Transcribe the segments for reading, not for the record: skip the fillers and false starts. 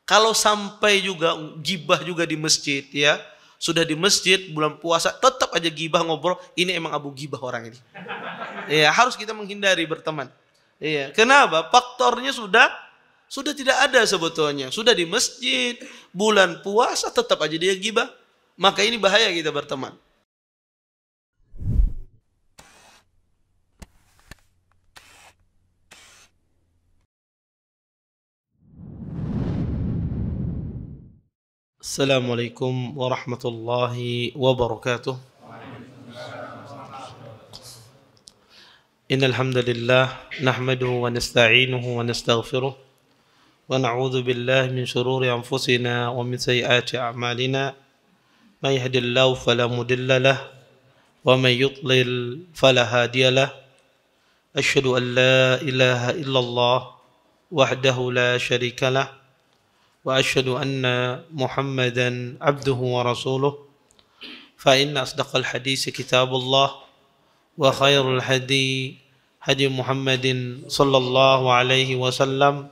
Kalau sampai juga gibah juga di masjid ya, sudah di masjid bulan puasa tetap aja gibah ngobrol, ini emang abu gibah orang ini. Ya, harus kita menghindari berteman. Iya, kenapa? Faktornya sudah tidak ada sebetulnya. Sudah di masjid, bulan puasa tetap aja dia gibah. Maka ini bahaya kita berteman. Assalamualaikum warahmatullahi wabarakatuh. Innal hamdalillah nahmaduhu wa nasta'inuhu wa nastaghfiruh wa na'udzu billahi min shururi anfusina wa min sayyiati a'malina. May yahdihillahu fala mudilla lahu wa may yudlil fala hadiya lahu. Asyhadu an la ilaha illallah wahdahu la syarika lahu wa asyhadu anna Muhammadan abduhu wa rasuluh. Fa inna asdaqal hadits kitabullah wa khairul hadi hadi Muhammadin sallallahu alaihi wasallam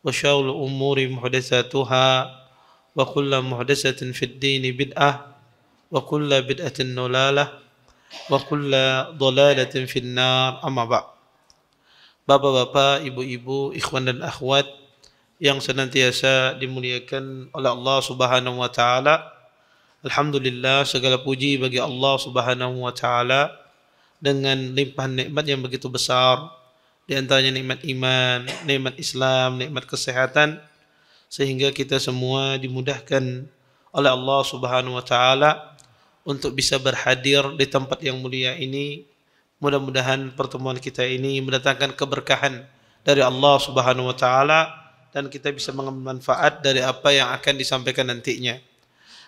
wa syarrul umuri muhdatsatuha wa kullu muhdatsatin fid din bid'ah wa kullu bid'atin dalalah wa kullu dalalatin fin nar. Amma ba'd. Bapak-bapak, ibu-ibu, ikhwan dan akhwat yang senantiasa dimuliakan oleh Allah Subhanahu wa taala. Alhamdulillah, segala puji bagi Allah Subhanahu wa taala dengan limpahan nikmat yang begitu besar, di antaranya nikmat iman, nikmat Islam, nikmat kesehatan, sehingga kita semua dimudahkan oleh Allah Subhanahu wa taala untuk bisa berhadir di tempat yang mulia ini. Mudah-mudahan pertemuan kita ini mendatangkan keberkahan dari Allah Subhanahu wa taala dan kita bisa mengambil manfaat dari apa yang akan disampaikan nantinya.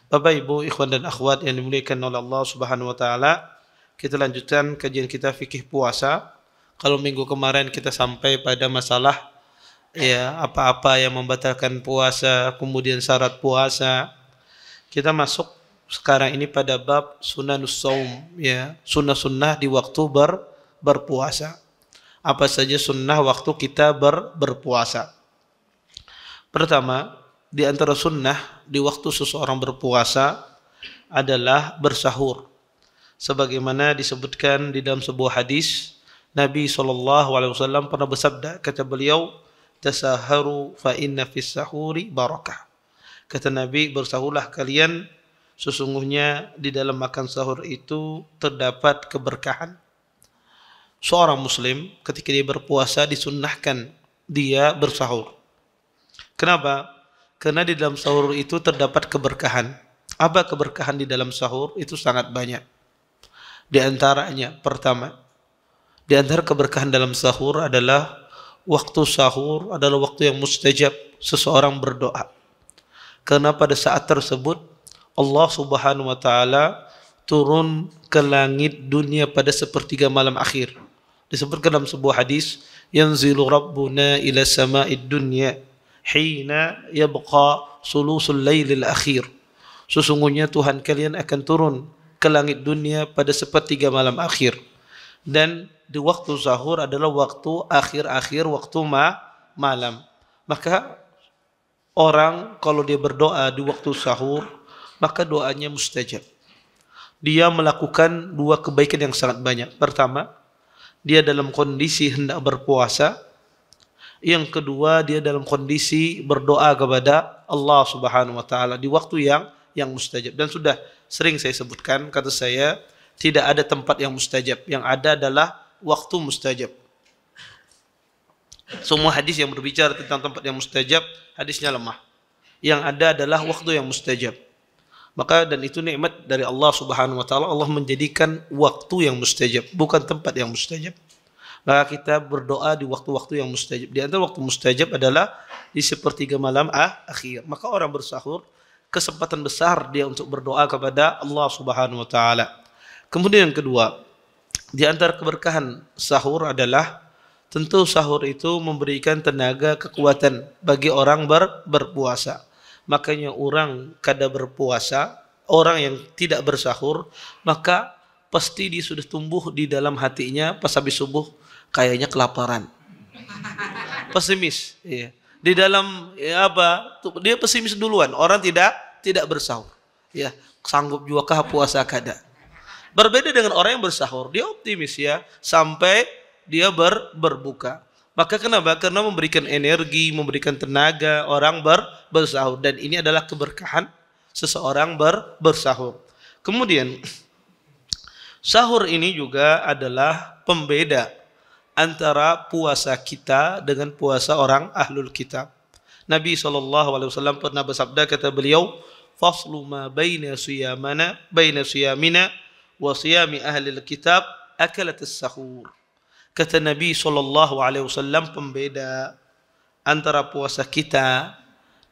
Bapak, Ibu, ikhwan dan akhwat yang dimuliakan oleh Allah Subhanahu wa taala, kita lanjutkan kajian kita fikih puasa. Kalau minggu kemarin kita sampai pada masalah ya apa-apa yang membatalkan puasa, kemudian syarat puasa. Kita masuk sekarang ini pada bab sunanus shaum, ya, sunnah-sunnah di waktu berpuasa. Apa saja sunnah waktu kita berpuasa? Pertama, di antara sunnah di waktu seseorang berpuasa adalah bersahur. Sebagaimana disebutkan di dalam sebuah hadis, Nabi SAW pernah bersabda, kata beliau, tasaharu fa inna fis sahuri barakah. Kata Nabi, bersahurlah kalian, sesungguhnya di dalam makan sahur itu terdapat keberkahan. Seorang muslim ketika dia berpuasa disunnahkan dia bersahur. Kenapa? Karena di dalam sahur itu terdapat keberkahan. Apa keberkahan di dalam sahur? Itu sangat banyak. Di antaranya, pertama, di antara keberkahan dalam sahur adalah waktu sahur adalah waktu yang mustajab seseorang berdoa. Karena pada saat tersebut Allah Subhanahu wa taala turun ke langit dunia pada sepertiga malam akhir. Disebutkan dalam sebuah hadis, yanzilu rabbuna ila sama'id dunya hina yabqa sulusul lailil akhir. Sesungguhnya Tuhan kalian akan turun ke langit dunia pada sepertiga malam akhir. Dan di waktu sahur adalah waktu akhir-akhir waktu malam. Maka orang kalau dia berdoa di waktu sahur, maka doanya mustajab. Dia melakukan dua kebaikan yang sangat banyak. Pertama, dia dalam kondisi hendak berpuasa. Yang kedua, dia dalam kondisi berdoa kepada Allah Subhanahu wa taala di waktu yang mustajab. Dan sudah sering saya sebutkan, kata saya, tidak ada tempat yang mustajab. Yang ada adalah waktu mustajab. Semua hadis yang berbicara tentang tempat yang mustajab, hadisnya lemah. Yang ada adalah waktu yang mustajab. Maka dan itu nikmat dari Allah Subhanahu wa taala, Allah menjadikan waktu yang mustajab, bukan tempat yang mustajab. Maka kita berdoa di waktu-waktu yang mustajab. Di antara waktu mustajab adalah di sepertiga malam akhir. Maka orang bersahur, kesempatan besar dia untuk berdoa kepada Allah Subhanahu wa taala. Kemudian yang kedua, di antara keberkahan sahur adalah tentu sahur itu memberikan tenaga, kekuatan bagi orang berpuasa. Makanya orang kada berpuasa, orang yang tidak bersahur, maka pasti dia sudah tumbuh di dalam hatinya pas habis subuh kayaknya kelaparan. Pesimis, iya. Di dalam ya apa? Dia pesimis duluan. Orang tidak bersahur. Ya, sanggup juga kah puasa kada. Berbeda dengan orang yang bersahur, dia optimis ya sampai dia berbuka. Maka kenapa? Karena memberikan energi, memberikan tenaga orang bersahur, dan ini adalah keberkahan seseorang bersahur. Kemudian sahur ini juga adalah pembeda antara puasa kita dengan puasa orang ahlul kitab. Nabi SAW pernah bersabda, kata beliau, faslu ma baina siyamina wa siyami ahlil kitab akalatis sahur. Kata Nabi SAW, pembeda antara puasa kita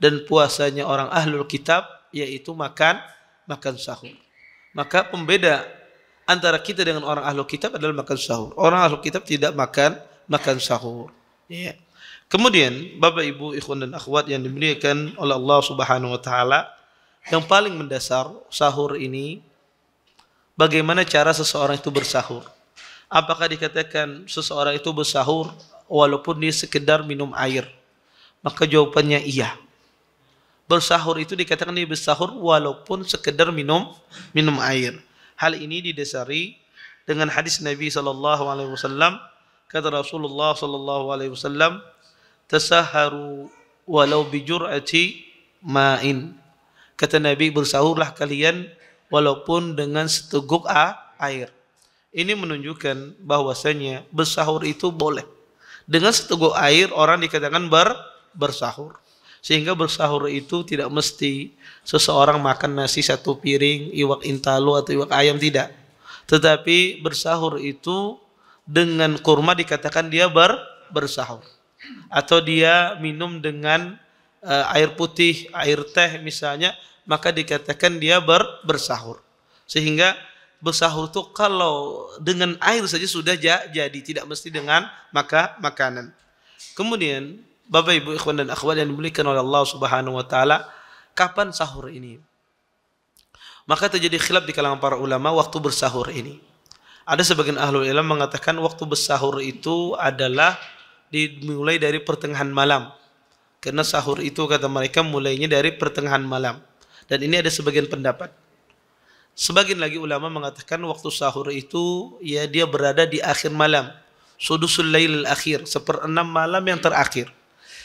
dan puasanya orang ahlul kitab yaitu makan sahur. Maka pembeda antara kita dengan orang ahlul kitab adalah makan sahur. Orang ahlul kitab tidak makan sahur. Ya. Kemudian Bapak Ibu ikhwan dan akhwat yang dimuliakan oleh Allah Subhanahu wa taala, yang paling mendasar sahur ini, bagaimana cara seseorang itu bersahur? Apakah dikatakan seseorang itu bersahur walaupun dia sekedar minum air? Maka jawabannya iya. Bersahur itu dikatakan dia bersahur walaupun sekedar minum air. Hal ini didasari dengan hadis Nabi SAW. Kata Rasulullah SAW, tasaharu walau bijur'ati ma'in. Kata Nabi, bersahurlah kalian walaupun dengan seteguk air. Ini menunjukkan bahwasanya bersahur itu boleh. Dengan seteguk air orang dikatakan bersahur. Sehingga bersahur itu tidak mesti seseorang makan nasi satu piring, iwak intalu atau iwak ayam, tidak. Tetapi bersahur itu dengan kurma dikatakan dia bersahur. Atau dia minum dengan air putih, air teh misalnya, maka dikatakan dia bersahur. Sehingga bersahur itu kalau dengan air saja sudah jadi, tidak mesti dengan makanan. Kemudian Bapak Ibu ikhwan dan akhwat yang dimuliakan oleh Allah Subhanahu wa taala, kapan sahur ini? Maka terjadi khilaf di kalangan para ulama waktu bersahur ini. Ada sebagian ahlul ilm mengatakan waktu bersahur itu adalah dimulai dari pertengahan malam. Karena sahur itu kata mereka mulainya dari pertengahan malam. Dan ini ada sebagian pendapat. Sebagian lagi ulama mengatakan waktu sahur itu ya dia berada di akhir malam. Sudusul lailil akhir, 1/6 malam yang terakhir.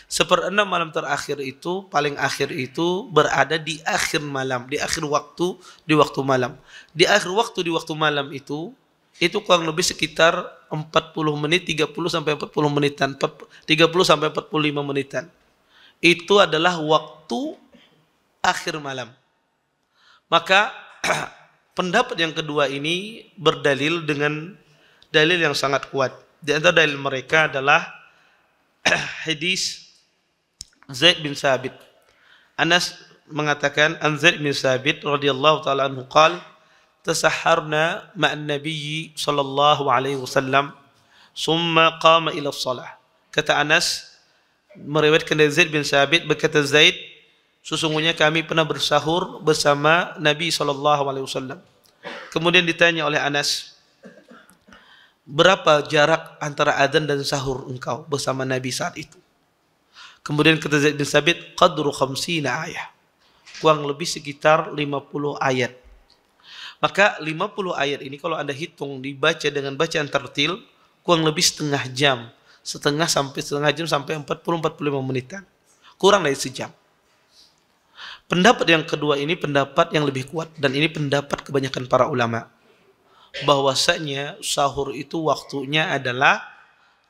1/6 malam terakhir itu, paling akhir itu berada di akhir malam, di akhir waktu, di waktu malam. Di akhir waktu di waktu malam itu kurang lebih sekitar 40 menit, 30 sampai 40 menitan, 30 sampai 45 menitan. Itu adalah waktu akhir malam. Maka pendapat yang kedua ini berdalil dengan dalil yang sangat kuat. Di antara dalil mereka adalah hadis Zaid bin Sabit. Anas mengatakan, an Zaid bin Sabit radhiyallahu taala anhu qala, tasaharna ma'an nabiyyi sallallahu alaihi wasallam summa qama ila shalah. Kata Anas meriwayatkan dari Zaid bin Sabit, berkata Zaid, sesungguhnya kami pernah bersahur bersama Nabi SAW. Kemudian ditanya oleh Anas, berapa jarak antara adzan dan sahur engkau bersama Nabi saat itu? Kemudian kata Zaid bin Sabit, qadru 50 ayat. Kurang lebih sekitar 50 ayat. Maka 50 ayat ini kalau Anda hitung dibaca dengan bacaan tartil, kurang lebih setengah jam sampai 40-45 menitan. Kurang dari sejam. Pendapat yang kedua ini pendapat yang lebih kuat, dan ini pendapat kebanyakan para ulama, bahwasanya sahur itu waktunya adalah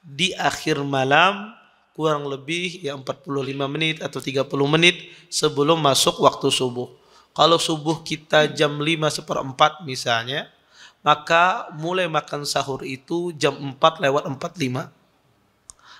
di akhir malam, kurang lebih ya 45 menit atau 30 menit sebelum masuk waktu subuh. Kalau subuh kita jam 5:04 misalnya, maka mulai makan sahur itu jam 4:45.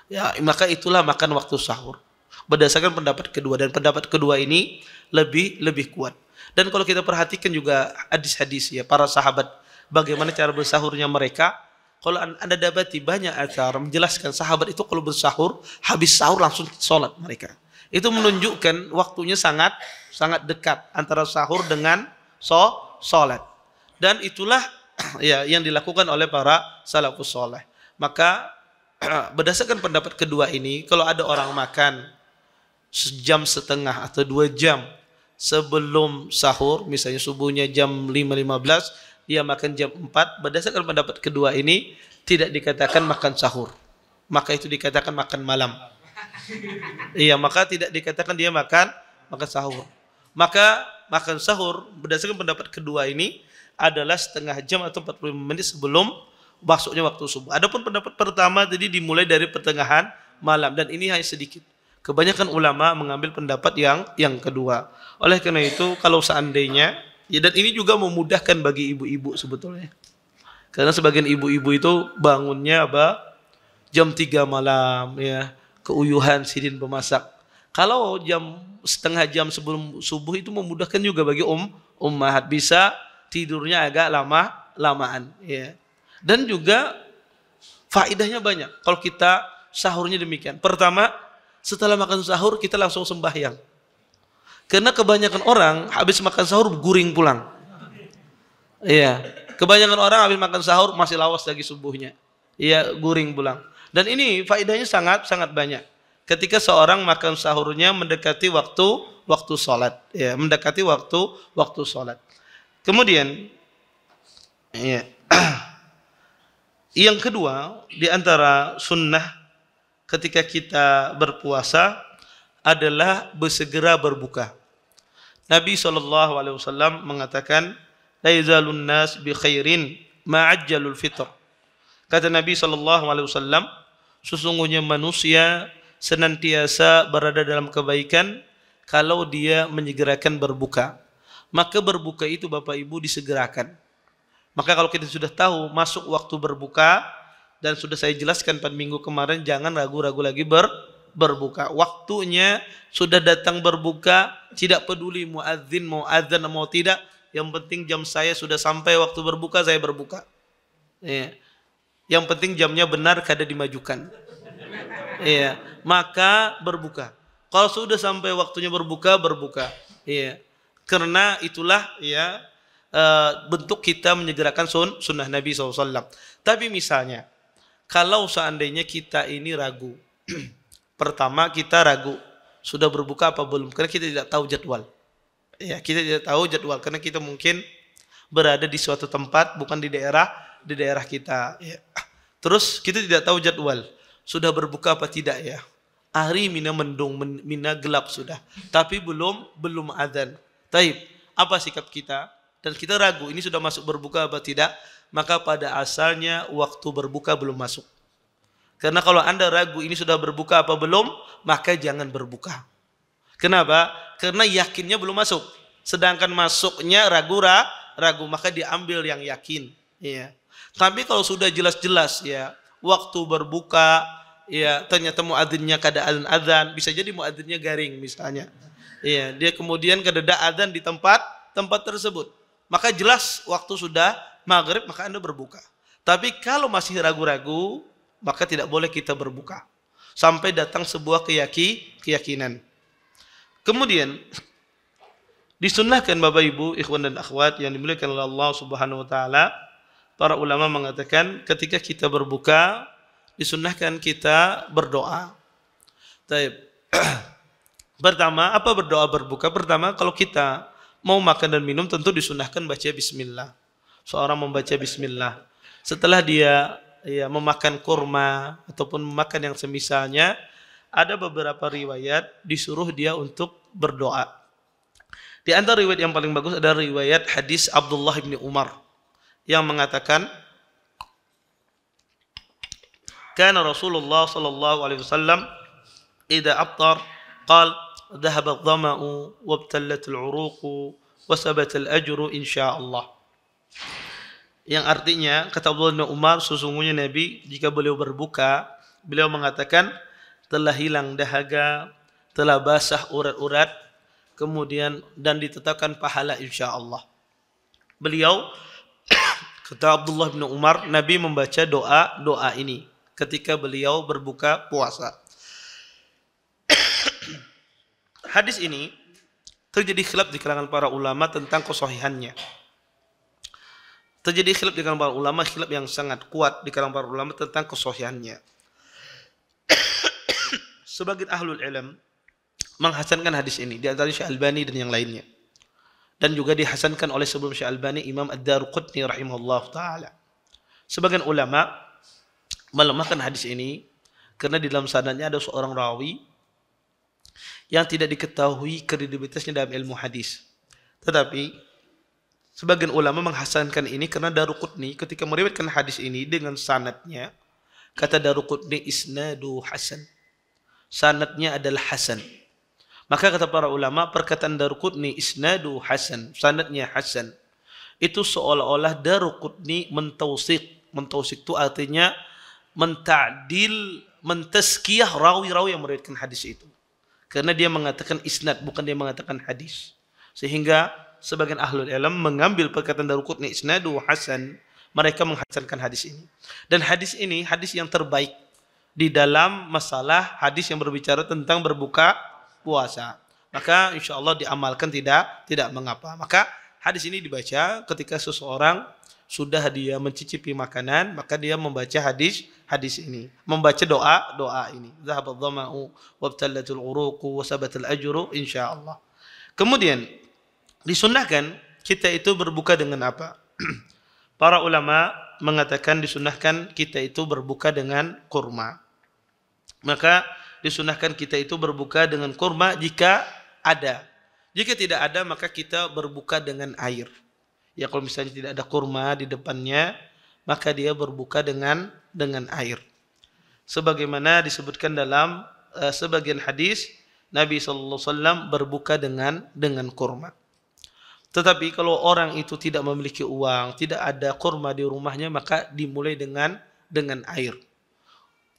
Ya, maka itulah makan waktu sahur. Berdasarkan pendapat kedua, dan pendapat kedua ini lebih kuat. Dan kalau kita perhatikan juga hadis-hadis ya para sahabat, bagaimana cara bersahurnya mereka. Kalau Anda dapati banyak acara menjelaskan sahabat itu kalau bersahur, habis sahur langsung sholat mereka. Itu menunjukkan waktunya sangat dekat antara sahur dengan sholat. Dan itulah ya yang dilakukan oleh para salafus soleh. Maka berdasarkan pendapat kedua ini, kalau ada orang makan sejam setengah atau 2 jam sebelum sahur, misalnya subuhnya jam 5.15, dia makan jam 4, berdasarkan pendapat kedua ini tidak dikatakan makan sahur. Maka itu dikatakan makan malam. Iya, maka tidak dikatakan dia makan sahur. Maka makan sahur berdasarkan pendapat kedua ini adalah setengah jam atau 45 menit sebelum masuknya waktu subuh. Adapun pendapat pertama tadi dimulai dari pertengahan malam, dan ini hanya sedikit. Kebanyakan ulama mengambil pendapat yang kedua. Oleh karena itu, kalau seandainya, ya, dan ini juga memudahkan bagi ibu-ibu sebetulnya. Karena sebagian ibu-ibu itu bangunnya jam 3 malam, ya, keuyuhan sidin pemasak. Kalau setengah jam sebelum subuh itu memudahkan juga bagi ummahat, bisa tidurnya agak lamaan, ya. Dan juga faedahnya banyak kalau kita sahurnya demikian. Pertama, setelah makan sahur kita langsung sembahyang. Karena kebanyakan orang habis makan sahur guring pulang. Iya, kebanyakan orang habis makan sahur masih lawas lagi subuhnya. Iya, guring pulang. Dan ini faedahnya sangat banyak. Ketika seorang makan sahurnya mendekati waktu sholat, ya, mendekati waktu sholat. Kemudian, ya, yang kedua di antara sunnah ketika kita berpuasa adalah bersegera berbuka. Nabi SAW mengatakan, la yazalun nas bi khairin ma'ajjalul fitr. Kata Nabi SAW, sesungguhnya manusia senantiasa berada dalam kebaikan kalau dia menyegerakan berbuka. Maka berbuka itu Bapak Ibu disegerakan. Maka kalau kita sudah tahu masuk waktu berbuka, dan sudah saya jelaskan pada minggu kemarin, jangan ragu-ragu lagi berbuka. Waktunya sudah datang berbuka, tidak peduli muadzin mau adzan mau tidak, yang penting jam saya sudah sampai waktu berbuka, saya berbuka. Ya. Yang penting jamnya benar, kada dimajukan. Ya. Maka berbuka. Kalau sudah sampai waktunya berbuka. Ya. Karena itulah, ya, bentuk kita menyegerakan sunnah Nabi SAW. Tapi misalnya, kalau seandainya kita ini ragu, pertama kita ragu sudah berbuka apa belum, karena kita tidak tahu jadwal. Ya, kita tidak tahu jadwal karena kita mungkin berada di suatu tempat bukan di daerah kita. Ya. Terus kita tidak tahu jadwal sudah berbuka apa tidak, ya. Hari mina mendung, mina gelap sudah, tapi belum adzan. Taib, apa sikap kita? Dan kita ragu ini sudah masuk berbuka apa tidak, maka pada asalnya waktu berbuka belum masuk. Karena kalau Anda ragu ini sudah berbuka apa belum, maka jangan berbuka. Kenapa? Karena yakinnya belum masuk. Sedangkan masuknya ragu, maka diambil yang yakin. Ya. Tapi kalau sudah jelas-jelas, ya, waktu berbuka, ya, ternyata muadzinnya kada adzan, bisa jadi muadzinnya garing misalnya. Ya, dia kemudian kada adzan di tempat tersebut. Maka jelas waktu sudah maghrib, maka Anda berbuka. Tapi kalau masih ragu-ragu, maka tidak boleh kita berbuka sampai datang sebuah keyakinan. Kemudian disunnahkan Bapak Ibu, ikhwan dan akhwat yang dimuliakan oleh Allah Subhanahu wa taala, para ulama mengatakan ketika kita berbuka disunnahkan kita berdoa. Baik. Pertama, apa berdoa berbuka? Pertama, kalau kita mau makan dan minum tentu disunnahkan baca bismillah. Seorang membaca bismillah. Setelah dia, ya, memakan kurma ataupun memakan yang semisalnya, ada beberapa riwayat disuruh dia untuk berdoa. Di antara riwayat yang paling bagus adalah riwayat hadis Abdullah bin Umar yang mengatakan, kana Rasulullah sallallahu alaihi wasallam idza afṭar qala dhahaba adh-dhama'u wabtallat al-'uruqu wa sabata al-ajru insyaallah. Yang artinya, kata Abdullah bin Umar, sesungguhnya Nabi jika beliau berbuka, beliau mengatakan telah hilang dahaga, telah basah urat-urat, kemudian dan ditetapkan pahala insyaallah. Beliau, kata Abdullah bin Umar, Nabi membaca doa ini ketika beliau berbuka puasa. Hadis ini terjadi khilaf di kalangan para ulama tentang kesahihannya. Terjadi khilaf di kalangan para ulama, khilaf yang sangat kuat di kalangan para ulama tentang kesahihannya. Sebagian ahlul ilm menghasankan hadis ini, di antara Syekh Albani dan yang lainnya. Dan juga dihasankan oleh sebelum Syekh Albani Imam Ad-Daruqutni rahimahullah taala. Sebagian ulama melemahkan hadis ini karena di dalam sanadnya ada seorang rawi yang tidak diketahui kredibilitasnya dalam ilmu hadis. Tetapi sebagian ulama menghasankan ini karena Daruqutni ketika meriwayatkan hadis ini dengan sanadnya, kata Daruqutni isnadu hasan. Sanadnya adalah hasan. Maka kata para ulama, perkataan Daruqutni isnadu hasan, sanadnya hasan, itu seolah-olah Daruqutni mentausiq. Mentausiq itu artinya menta'dil, mentazkiyah rawi-rawi yang meriwayatkan hadis itu. Karena dia mengatakan isnad, bukan dia mengatakan hadis. Sehingga sebagian ahlul ilm mengambil perkataan Daruqutni isnadu hasan, mereka menghasankan hadis ini. Dan hadis ini hadis yang terbaik di dalam masalah hadis yang berbicara tentang berbuka puasa. Maka insya Allah diamalkan tidak mengapa. Maka hadis ini dibaca ketika seseorang sudah dia mencicipi makanan, maka dia membaca hadis ini, membaca doa ini. Zahabat dhama'u wabtallatul uruqu wasabatul ajru insyaallah. Kemudian disunnahkan kita itu berbuka dengan apa? Para ulama mengatakan disunnahkan kita itu berbuka dengan kurma. Maka disunahkan kita itu berbuka dengan kurma jika ada. Jika tidak ada maka kita berbuka dengan air. Ya kalau misalnya tidak ada kurma di depannya, maka dia berbuka dengan air. Sebagaimana disebutkan dalam sebagian hadis, Nabi SAW berbuka dengan kurma. Tetapi kalau orang itu tidak memiliki uang, tidak ada kurma di rumahnya, maka dimulai dengan air.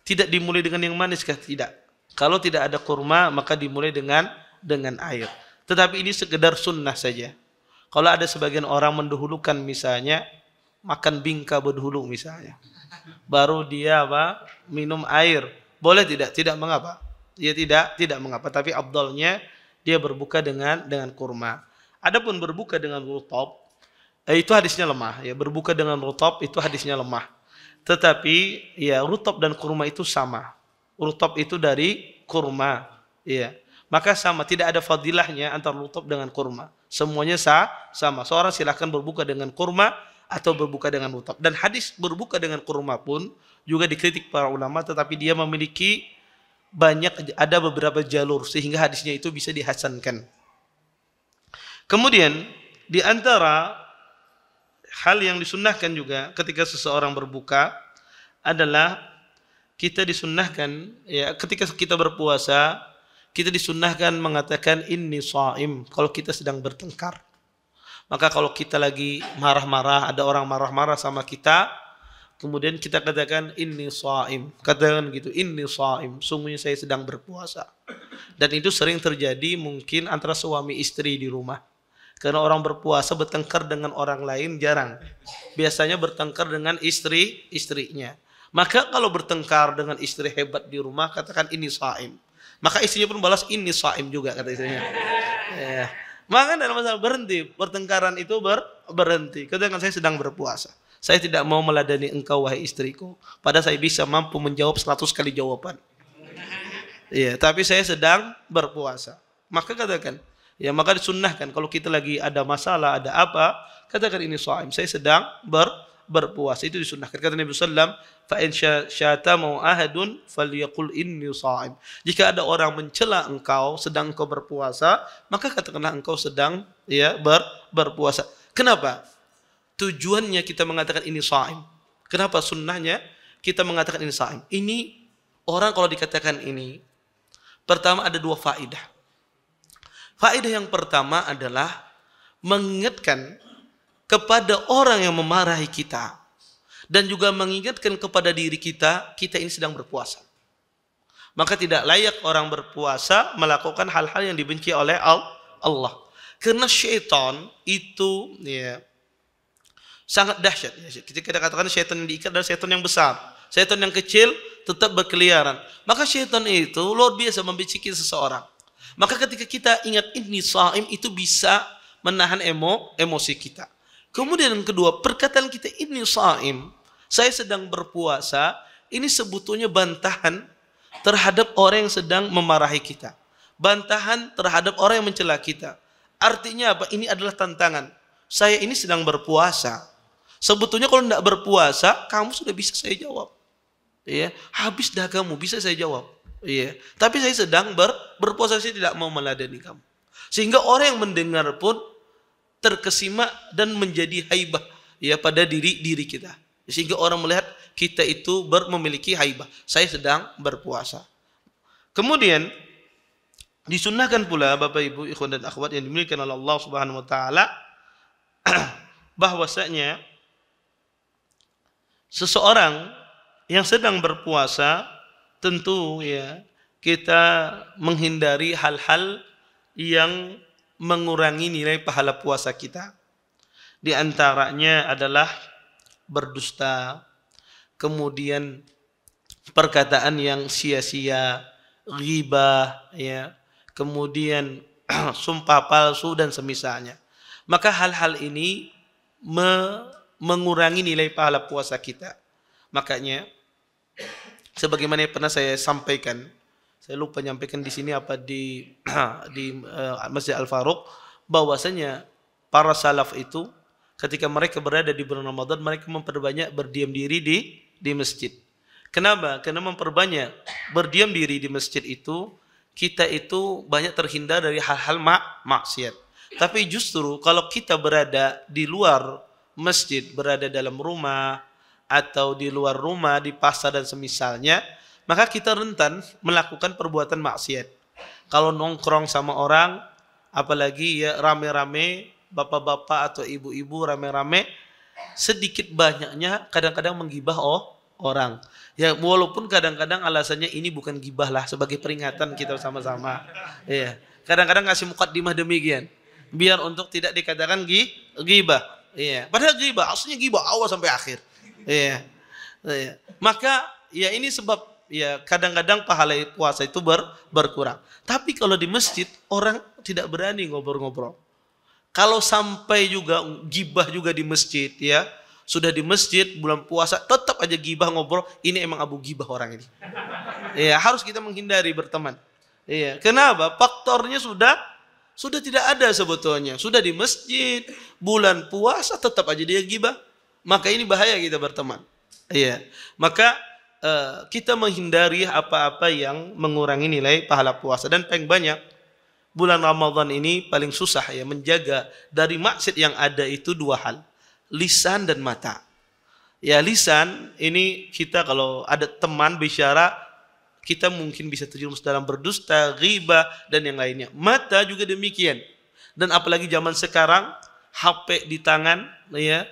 Tidak dimulai dengan yang manis kah? Tidak. Kalau tidak ada kurma, maka dimulai dengan air. Tetapi ini sekedar sunnah saja. Kalau ada sebagian orang mendahulukan misalnya makan bingka berdahulu misalnya, baru dia minum air, boleh tidak? Tidak mengapa. Ya tidak mengapa. Tapi afdalnya dia berbuka dengan kurma. Adapun berbuka dengan rutab, itu hadisnya lemah. Ya, berbuka dengan rutab itu hadisnya lemah. Tetapi ya rutab dan kurma itu sama. Rutab itu dari kurma, ya. Maka sama, tidak ada fadilahnya antara rutab dengan kurma. Semuanya sama. Seorang silahkan berbuka dengan kurma atau berbuka dengan rutab. Dan hadis berbuka dengan kurma pun juga dikritik para ulama, tetapi dia memiliki ada beberapa jalur sehingga hadisnya itu bisa dihasankan. Kemudian di antara hal yang disunnahkan juga ketika seseorang berbuka adalah kita disunnahkan, ya, ketika kita berpuasa, kita disunnahkan mengatakan inni shaim kalau kita sedang bertengkar. Maka kalau kita lagi marah-marah, ada orang marah-marah sama kita, kemudian kita katakan inni shaim. Katakan gitu, inni shaim, sungguhnya saya sedang berpuasa. Dan itu sering terjadi mungkin antara suami istri di rumah. Karena orang berpuasa bertengkar dengan orang lain jarang. Biasanya bertengkar dengan istrinya. Maka kalau bertengkar dengan istri hebat di rumah, katakan ini shaim. Maka istrinya pun balas ini shaim juga, kata istrinya. Ya. Maka dalam masalah berhenti, pertengkaran itu berhenti. Katakan saya sedang berpuasa. Saya tidak mau meladani engkau wahai istriku. Padahal saya bisa mampu menjawab 100 kali jawaban. Iya, tapi saya sedang berpuasa. Maka katakan, ya maka disunnahkan kalau kita lagi ada masalah, ada apa, katakan ini shaim. Saya sedang berpuasa, itu disunnahkan. Kata Nabi sallam, fa in syatama ahadun falyaqul inni shaim. Jika ada orang mencela engkau sedang engkau berpuasa, maka katakanlah engkau sedang berpuasa. Kenapa? Tujuannya kita mengatakan ini shaim. Kenapa sunnahnya kita mengatakan ini shaim? Ini orang kalau dikatakan ini, pertama ada dua faedah. Faedah yang pertama adalah mengingatkan kepada orang yang memarahi kita dan juga mengingatkan kepada diri kita ini sedang berpuasa. Maka tidak layak orang berpuasa melakukan hal-hal yang dibenci oleh Allah. Karena syaitan itu sangat dahsyat. Kita katakan syaitan yang diikat adalah syaitan yang besar. Syaitan yang kecil tetap berkeliaran. Maka syaitan itu luar biasa membiciki seseorang. Maka ketika kita ingat ini shaim, itu bisa menahan emosi kita. Kemudian yang kedua, perkataan kita ini shaim, saya sedang berpuasa, ini sebetulnya bantahan terhadap orang yang sedang memarahi kita. bantahan terhadap orang yang mencela kita. Artinya apa? Ini adalah tantangan. Saya ini sedang berpuasa. Sebetulnya kalau tidak berpuasa, kamu sudah bisa saya jawab. Ya, habis dagamu bisa saya jawab. Ya, tapi saya sedang berpuasa, saya tidak mau meladeni kamu. Sehingga orang yang mendengar pun terkesima dan menjadi haibah ya pada diri kita. Sehingga orang melihat kita itu memiliki haibah. Saya sedang berpuasa. Kemudian disunnahkan pula Bapak Ibu ikhwan dan akhwat yang dimuliakan oleh Allah Subhanahu wa taala bahwasanya seseorang yang sedang berpuasa tentu ya kita menghindari hal-hal yang mengurangi nilai pahala puasa kita. Di antaranya adalah berdusta, kemudian perkataan yang sia-sia, ghibah, ya, kemudian sumpah palsu dan semisalnya. Maka hal-hal ini mengurangi nilai pahala puasa kita. Makanya sebagaimana yang pernah saya sampaikan, saya lupa menyampaikan di sini apa di Masjid Al-Faruq, bahwasanya para salaf itu ketika mereka berada di bulan Ramadan, mereka memperbanyak berdiam diri di masjid. Kenapa? Karena memperbanyak berdiam diri di masjid itu, kita itu banyak terhindar dari hal-hal maksiat. Tapi justru kalau kita berada di luar masjid, berada dalam rumah atau di luar rumah, di pasar dan semisalnya, maka kita rentan melakukan perbuatan maksiat. Kalau nongkrong sama orang, apalagi ya rame-rame, bapak-bapak atau ibu-ibu rame-rame, sedikit banyaknya kadang-kadang menggibah orang. Ya walaupun kadang-kadang alasannya ini bukan gibah lah, sebagai peringatan kita sama-sama. Iya. Kadang-kadang ngasih mukaddimah demikian, biar untuk tidak dikatakan gibah. Iya. Padahal gibah, aslinya gibah awal sampai akhir. Iya. Iya. Maka ya ini sebab ya kadang-kadang pahala puasa itu berkurang. Tapi kalau di masjid orang tidak berani ngobrol-ngobrol. Kalau sampai juga gibah juga di masjid ya, sudah di masjid bulan puasa tetap aja gibah ngobrol, ini emang abu gibah orang ini. Ya, harus kita menghindari berteman. Iya, kenapa? Faktornya sudah tidak ada sebetulnya. Sudah di masjid bulan puasa tetap aja dia gibah. Maka ini bahaya kita berteman. Iya. Maka kita menghindari apa-apa yang mengurangi nilai pahala puasa. Dan paling banyak bulan Ramadan ini paling susah ya menjaga dari maksiat yang ada itu dua hal, lisan dan mata. Ya lisan ini kita kalau ada teman bicara, kita mungkin bisa terjerumus dalam berdusta, ghibah dan yang lainnya. Mata juga demikian. Dan apalagi zaman sekarang HP di tangan ya,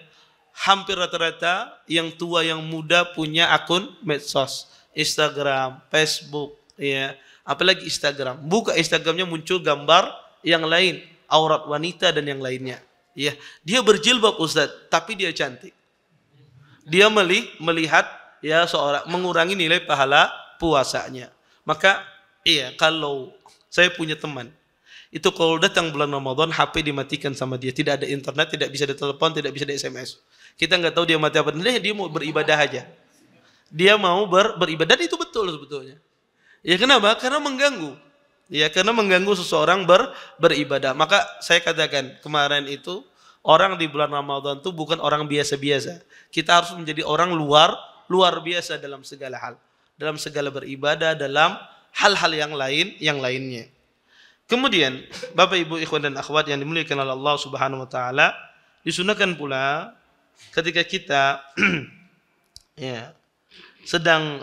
hampir rata-rata yang tua yang muda punya akun medsos, Instagram, Facebook, ya, apalagi Instagram. Buka Instagramnya muncul gambar yang lain, aurat wanita dan yang lainnya. Ya, dia berjilbab Ustaz, tapi dia cantik. Dia melihat ya seorang, mengurangi nilai pahala puasanya. Maka iya, kalau saya punya teman itu kalau datang bulan Ramadan HP dimatikan sama dia, tidak ada internet, tidak bisa ditelepon, tidak bisa di SMS. Kita nggak tahu dia mati apa, dia mau beribadah aja. Dia mau beribadah, dan itu betul sebetulnya. Ya kenapa? Karena mengganggu. Ya karena mengganggu seseorang beribadah. Maka saya katakan kemarin itu orang di bulan Ramadan itu bukan orang biasa-biasa. Kita harus menjadi orang luar biasa dalam segala hal, dalam segala beribadah, dalam hal-hal yang lainnya. Kemudian Bapak Ibu ikhwan dan akhwat yang dimuliakan oleh Allah Subhanahu wa taala, disunahkan pula ketika kita ya, sedang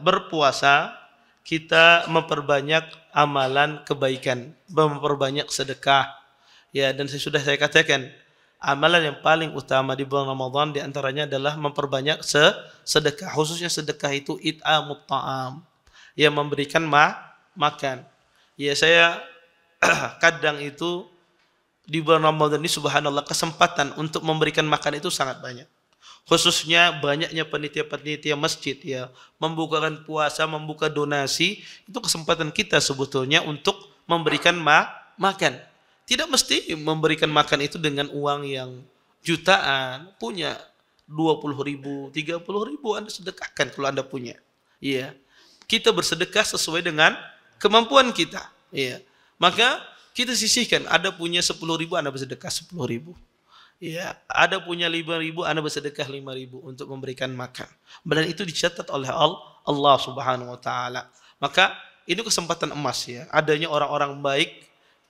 berpuasa, kita memperbanyak amalan kebaikan, memperbanyak sedekah. Ya, dan saya katakan, amalan yang paling utama di bulan Ramadan diantaranya adalah memperbanyak sedekah. Khususnya sedekah itu it'amut ta'am, ya, memberikan makan. Ya, saya kadang itu di bulan Ramadan ini subhanallah kesempatan untuk memberikan makan itu sangat banyak. Khususnya banyaknya panitia-panitia masjid ya membukakan puasa, membuka donasi, itu kesempatan kita sebetulnya untuk memberikan makan. Tidak mesti memberikan makan itu dengan uang yang jutaan, punya 20.000, 30.000 Anda sedekahkan kalau Anda punya. Iya. Kita bersedekah sesuai dengan kemampuan kita. Iya. Maka kita sisihkan, ada punya 10.000 Anda bersedekah 10.000. Ya, ada punya 5.000 Anda bersedekah 5.000 untuk memberikan makan. Dan itu dicatat oleh Allah Subhanahu wa taala. Maka ini kesempatan emas ya. Adanya orang-orang baik,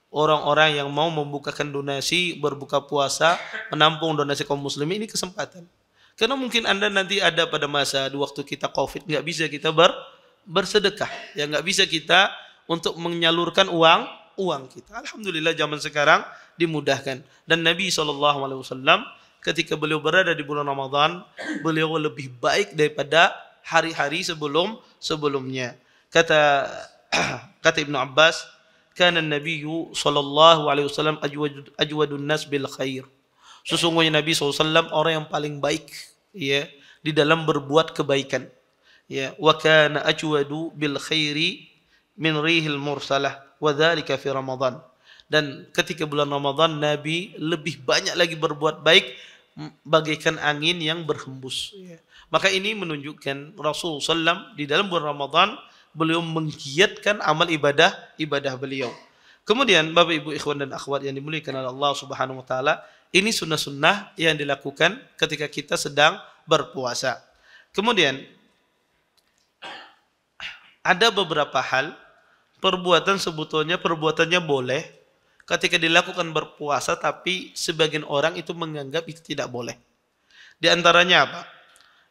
orang-orang yang mau membukakan donasi, berbuka puasa, menampung donasi kaum muslimin, ini kesempatan. Karena mungkin Anda nanti ada pada masa di waktu kita Covid nggak bisa kita bersedekah, ya nggak bisa kita untuk menyalurkan uang kita. Alhamdulillah zaman sekarang dimudahkan. Dan Nabi SAW ketika beliau berada di bulan Ramadan, beliau lebih baik daripada hari-hari sebelumnya. Kata Ibnu Abbas, kana Nabiyyu sallallahu alaihi wasallam ajwadun nas bil khair. Sesungguhnya Nabi SAW orang yang paling baik ya di dalam berbuat kebaikan. Ya, wa kana ajwadu bil khairi min rihil mursalah wa dzalika fi Ramadan. Dan ketika bulan Ramadan Nabi lebih banyak lagi berbuat baik bagaikan angin yang berhembus ya. Maka ini menunjukkan Rasulullah SAW di dalam bulan Ramadan beliau menggiatkan amal ibadah beliau. Kemudian Bapak Ibu ikhwan dan akhwat yang dimuliakan oleh Allah Subhanahu wa taala, ini sunnah-sunnah yang dilakukan ketika kita sedang berpuasa. Kemudian ada beberapa hal perbuatan sebetulnya perbuatannya boleh ketika dilakukan berpuasa, tapi sebagian orang itu menganggap itu tidak boleh. Di antaranya apa?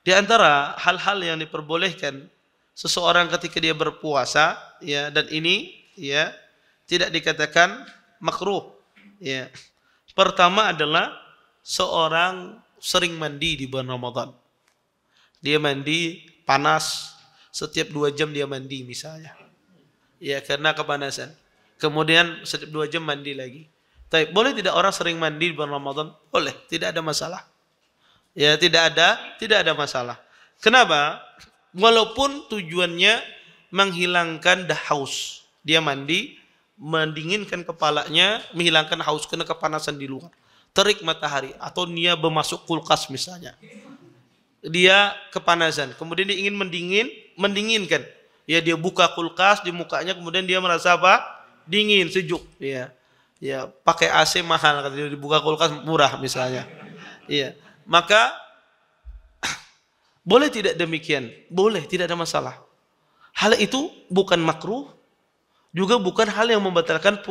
Di antara hal-hal yang diperbolehkan seseorang ketika dia berpuasa ya, dan ini ya tidak dikatakan makruh ya. Pertama adalah seorang sering mandi di bulan Ramadan. Dia mandi panas, setiap 2 jam dia mandi misalnya. Ya karena kepanasan. Kemudian setiap 2 jam mandi lagi. Tapi boleh tidak orang sering mandi di bulan Ramadan? Boleh, tidak ada masalah. Ya tidak ada masalah. Kenapa? Walaupun tujuannya menghilangkan haus. Dia mandi, mendinginkan kepalanya, menghilangkan haus karena kepanasan di luar. Terik matahari atau dia bermasuk kulkas misalnya. Dia kepanasan, kemudian dia ingin mendinginkan. Ya dia buka kulkas di mukanya, kemudian dia merasa apa? Dingin, sejuk. Ya, ya pakai AC mahal, kalau dibuka kulkas murah misalnya. Iya, maka boleh tidak demikian? Boleh, tidak ada masalah. Hal itu bukan makruh, juga bukan hal yang membatalkan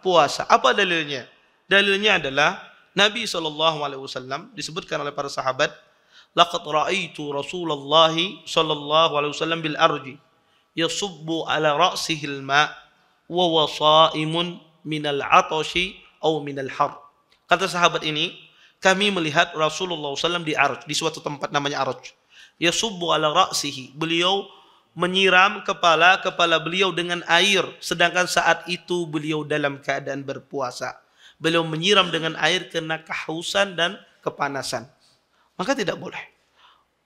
puasa. Apa dalilnya? Dalilnya adalah Nabi SAW disebutkan oleh para sahabat, laqad ra'aitu Rasulullah sallallahu alaihi wasallam bil arji yasubbu ala ra'sihi al-ma' wa huwa sha'imun min al-'atashi aw min al-har. Kata sahabat ini, kami melihat Rasulullah SAW di Arj, di suatu tempat namanya Arj. Yasubbu ala ra'sihi, beliau menyiram kepala beliau dengan air, sedangkan saat itu beliau dalam keadaan berpuasa. Beliau menyiram dengan air karena kehausan dan kepanasan. Maka tidak boleh.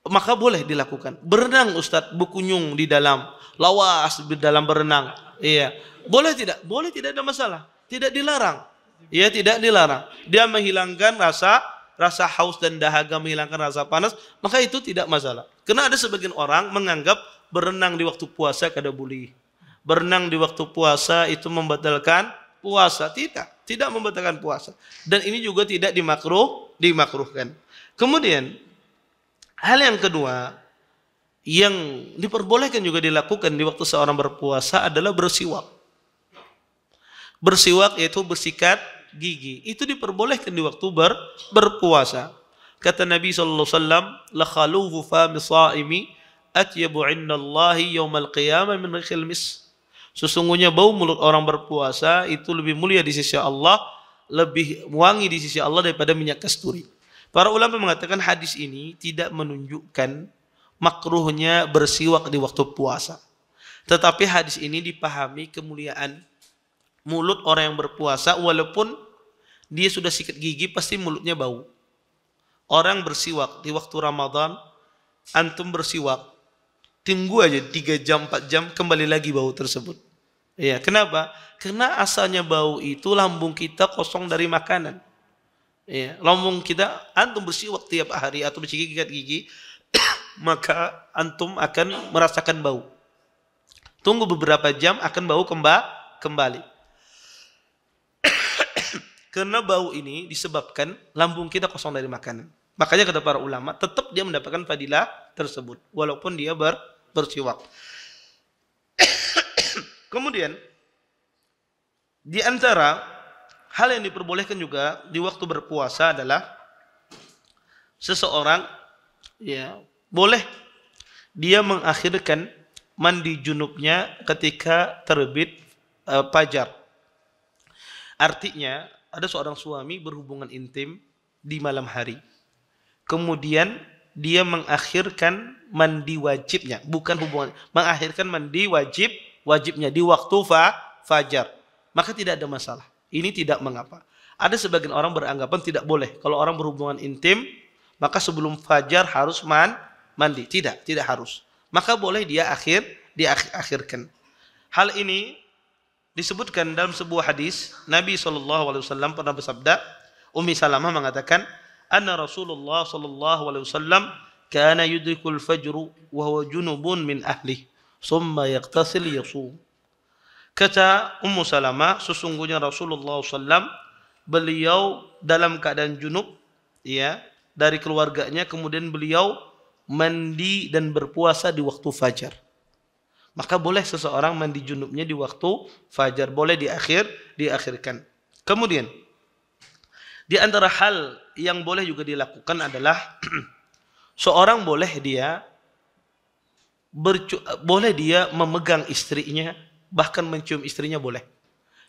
Maka boleh dilakukan. Berenang Ustaz, berkunjung di dalam, lawas di dalam berenang. Iya. Boleh tidak? Boleh, tidak ada masalah. Tidak dilarang. Ya, tidak dilarang. Dia menghilangkan rasa haus dan dahaga, menghilangkan rasa panas, maka itu tidak masalah. Karena ada sebagian orang menganggap berenang di waktu puasa kada boleh. Berenang di waktu puasa itu membatalkan puasa. Tidak membatalkan puasa. Dan ini juga tidak dimakruhkan. Kemudian hal yang kedua yang diperbolehkan juga dilakukan di waktu seorang berpuasa adalah bersiwak. Bersiwak yaitu bersikat gigi. Itu diperbolehkan di waktu berpuasa. Kata Nabi SAW, la khalufu fami sha'imi atyabu 'indallahi yaumal qiyamah min rikhil mis. Sesungguhnya bau mulut orang berpuasa itu lebih mulia di sisi Allah, lebih wangi di sisi Allah daripada minyak kasturi. Para ulama mengatakan hadis ini tidak menunjukkan makruhnya bersiwak di waktu puasa. Tetapi hadis ini dipahami kemuliaan mulut orang yang berpuasa, walaupun dia sudah sikat gigi pasti mulutnya bau. Orang bersiwak di waktu Ramadan, antum bersiwak, tunggu aja 3 jam 4 jam kembali lagi bau tersebut. Ya, kenapa? Karena asalnya bau itu lambung kita kosong dari makanan. Ya, lambung kita, antum bersiwak tiap hari atau bersikat gigi, maka antum akan merasakan bau. Tunggu beberapa jam akan bau kembali. Karena bau ini disebabkan lambung kita kosong dari makanan. Makanya kata para ulama, tetap dia mendapatkan fadilah tersebut walaupun dia bersiwak. Kemudian di antara hal yang diperbolehkan juga di waktu berpuasa adalah seseorang ya boleh dia mengakhirkan mandi junubnya ketika terbit fajar. Artinya ada seorang suami berhubungan intim di malam hari. Kemudian dia mengakhirkan mandi wajibnya, bukan hubungan, mengakhirkan mandi wajibnya di waktu fajar. Maka tidak ada masalah. Ini tidak mengapa. Ada sebagian orang beranggapan tidak boleh. Kalau orang berhubungan intim, maka sebelum fajar harus mandi. Tidak harus. Maka boleh dia akhirkan. Hal ini disebutkan dalam sebuah hadis. Nabi SAW pernah bersabda, Ummi Salamah mengatakan, Anna Rasulullah SAW kana yudrikul fajru wa huwa junubun min ahli, summa yaqtasil yasum. Kata Ummu Salamah, sesungguhnya Rasulullah SAW beliau dalam keadaan junub ya dari keluarganya, kemudian beliau mandi dan berpuasa di waktu fajar. Maka boleh seseorang mandi junubnya di waktu fajar, boleh diakhirkan. Kemudian di antara hal yang boleh juga dilakukan adalah seorang boleh dia memegang istrinya, bahkan mencium istrinya boleh,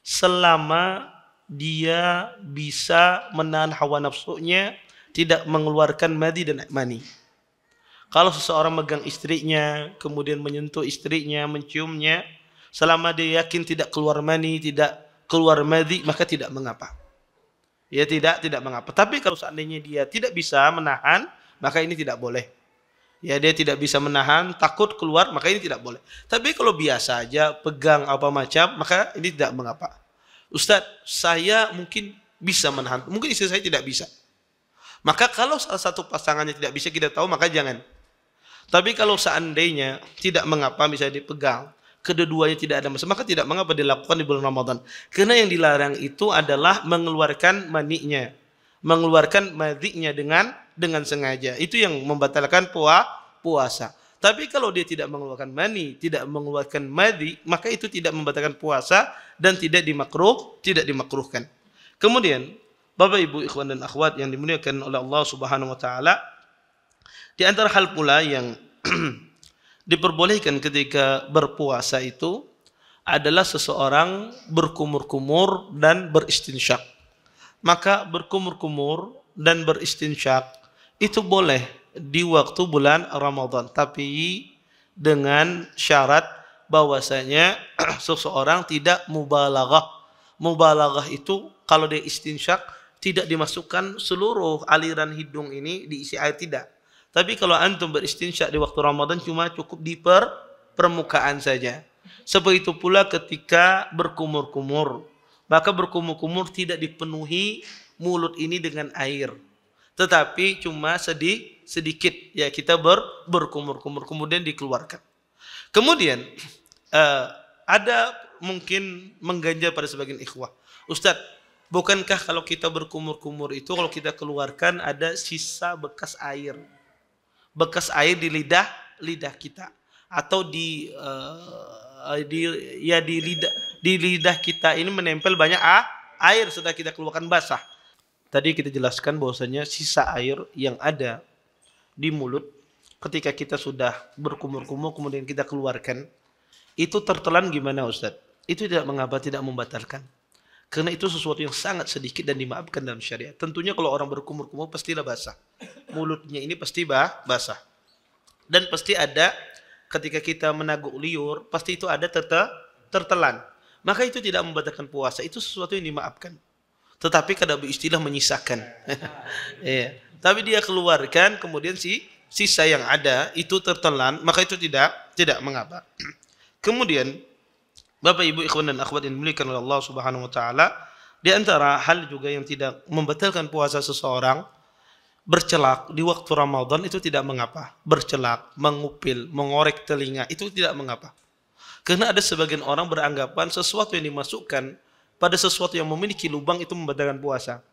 selama dia bisa menahan hawa nafsunya, tidak mengeluarkan madhi dan mani. Kalau seseorang megang istrinya, kemudian menyentuh istrinya, menciumnya, selama dia yakin tidak keluar mani, tidak keluar madhi, maka tidak mengapa. Ya tidak mengapa. Tapi kalau seandainya dia tidak bisa menahan, maka ini tidak boleh. Ya dia tidak bisa menahan, takut keluar, maka ini tidak boleh. Tapi kalau biasa aja pegang apa macam, maka ini tidak mengapa. Ustadz, saya mungkin bisa menahan, mungkin istri saya tidak bisa. Maka kalau salah satu pasangannya tidak bisa, kita tahu, maka jangan. Tapi kalau seandainya tidak mengapa, bisa dipegang, kedua-duanya tidak ada masalah, maka tidak mengapa dilakukan di bulan Ramadan. Karena yang dilarang itu adalah mengeluarkan maninya, mengeluarkan madhinya dengan sengaja. Itu yang membatalkan puasa. Tapi kalau dia tidak mengeluarkan mani, tidak mengeluarkan madhi, maka itu tidak membatalkan puasa dan tidak dimakruhkan. Kemudian Bapak Ibu ikhwan dan akhwat yang dimuliakan oleh Allah Subhanahu wa taala, di antara hal pula yang diperbolehkan ketika berpuasa itu adalah seseorang berkumur-kumur dan beristinsyak. Maka berkumur-kumur dan beristinsyak itu boleh di waktu bulan Ramadan, tapi dengan syarat bahwasanya seseorang tidak mubalaghah. Mubalaghah itu kalau dia istinsyak tidak dimasukkan seluruh aliran hidung ini diisi air, tidak. Tapi kalau antum beristinsyak di waktu Ramadan cuma cukup di permukaan saja. Seperti itu pula ketika berkumur-kumur. Maka berkumur-kumur tidak dipenuhi mulut ini dengan air, tetapi cuma sedikit ya kita berkumur-kumur kemudian dikeluarkan. Kemudian ada mungkin mengganjal pada sebagian ikhwah, Ustadz, bukankah kalau kita berkumur-kumur itu kalau kita keluarkan ada sisa bekas air di lidah kita atau di lidah kita ini menempel banyak air setelah kita keluarkan basah. Tadi kita jelaskan bahwasanya sisa air yang ada di mulut ketika kita sudah berkumur-kumur kemudian kita keluarkan itu tertelan gimana Ustadz? Itu tidak mengapa, tidak membatalkan. Karena itu sesuatu yang sangat sedikit dan dimaafkan dalam syariat. Tentunya kalau orang berkumur-kumur pastilah basah. Mulutnya ini pasti basah. Dan pasti ada ketika kita menaguk liur, pasti itu ada tertelan. Maka itu tidak membatalkan puasa. Itu sesuatu yang dimaafkan. Tetapi kadang beristilah menyisakan. Ya. Tapi dia keluarkan, kemudian sisa yang ada itu tertelan, maka itu tidak mengapa. Kemudian Bapak Ibu ikhwan dan akhwat yang dimuliakan oleh Allah Subhanahu wa taala, di antara hal juga yang tidak membatalkan puasa seseorang, bercelak di waktu Ramadan itu tidak mengapa. Bercelak, mengupil, mengorek telinga itu tidak mengapa. Karena ada sebagian orang beranggapan sesuatu yang dimasukkan pada sesuatu yang memiliki lubang itu membatalkan puasa.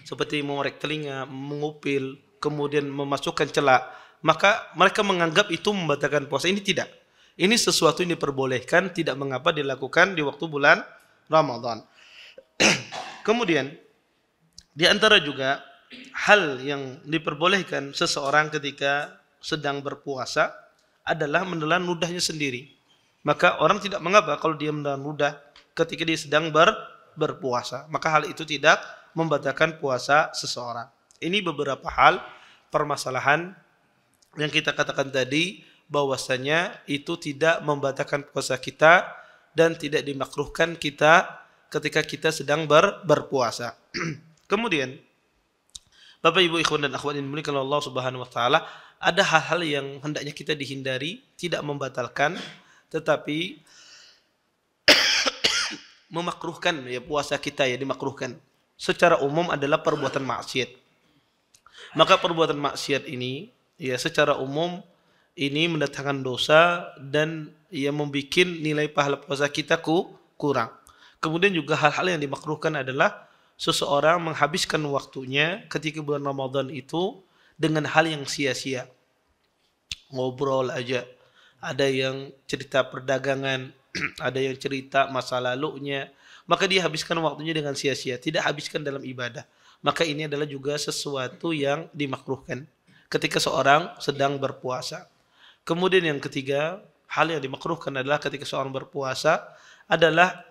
Seperti mengorek telinga, mengupil, kemudian memasukkan celak. Maka mereka menganggap itu membatalkan puasa. Ini tidak. Ini sesuatu yang diperbolehkan, tidak mengapa dilakukan di waktu bulan Ramadan. Kemudian, di antara juga hal yang diperbolehkan seseorang ketika sedang berpuasa adalah menelan ludahnya sendiri. Maka orang tidak mengapa kalau dia menelan ludah ketika dia sedang berpuasa. Maka hal itu tidak membatalkan puasa seseorang. Ini beberapa hal permasalahan yang kita katakan tadi bahwasanya itu tidak membatalkan puasa kita dan tidak dimakruhkan kita ketika kita sedang berpuasa. Kemudian Bapak Ibu ikhwan dan akhwat yang dimuliakan Allah Subhanahu wa taala, ada hal-hal yang hendaknya kita dihindari, tidak membatalkan tetapi memakruhkan ya puasa kita ya dimakruhkan. Secara umum adalah perbuatan maksiat. Maka perbuatan maksiat ini ya secara umum ini mendatangkan dosa dan ya membuat nilai pahala puasa kita kurang. Kemudian juga hal-hal yang dimakruhkan adalah seseorang menghabiskan waktunya ketika bulan Ramadan itu dengan hal yang sia-sia. Ngobrol aja. Ada yang cerita perdagangan, ada yang cerita masa lalunya. Maka dia habiskan waktunya dengan sia-sia, tidak habiskan dalam ibadah. Maka ini adalah juga sesuatu yang dimakruhkan ketika seorang sedang berpuasa. Kemudian yang ketiga, hal yang dimakruhkan adalah ketika seorang berpuasa adalah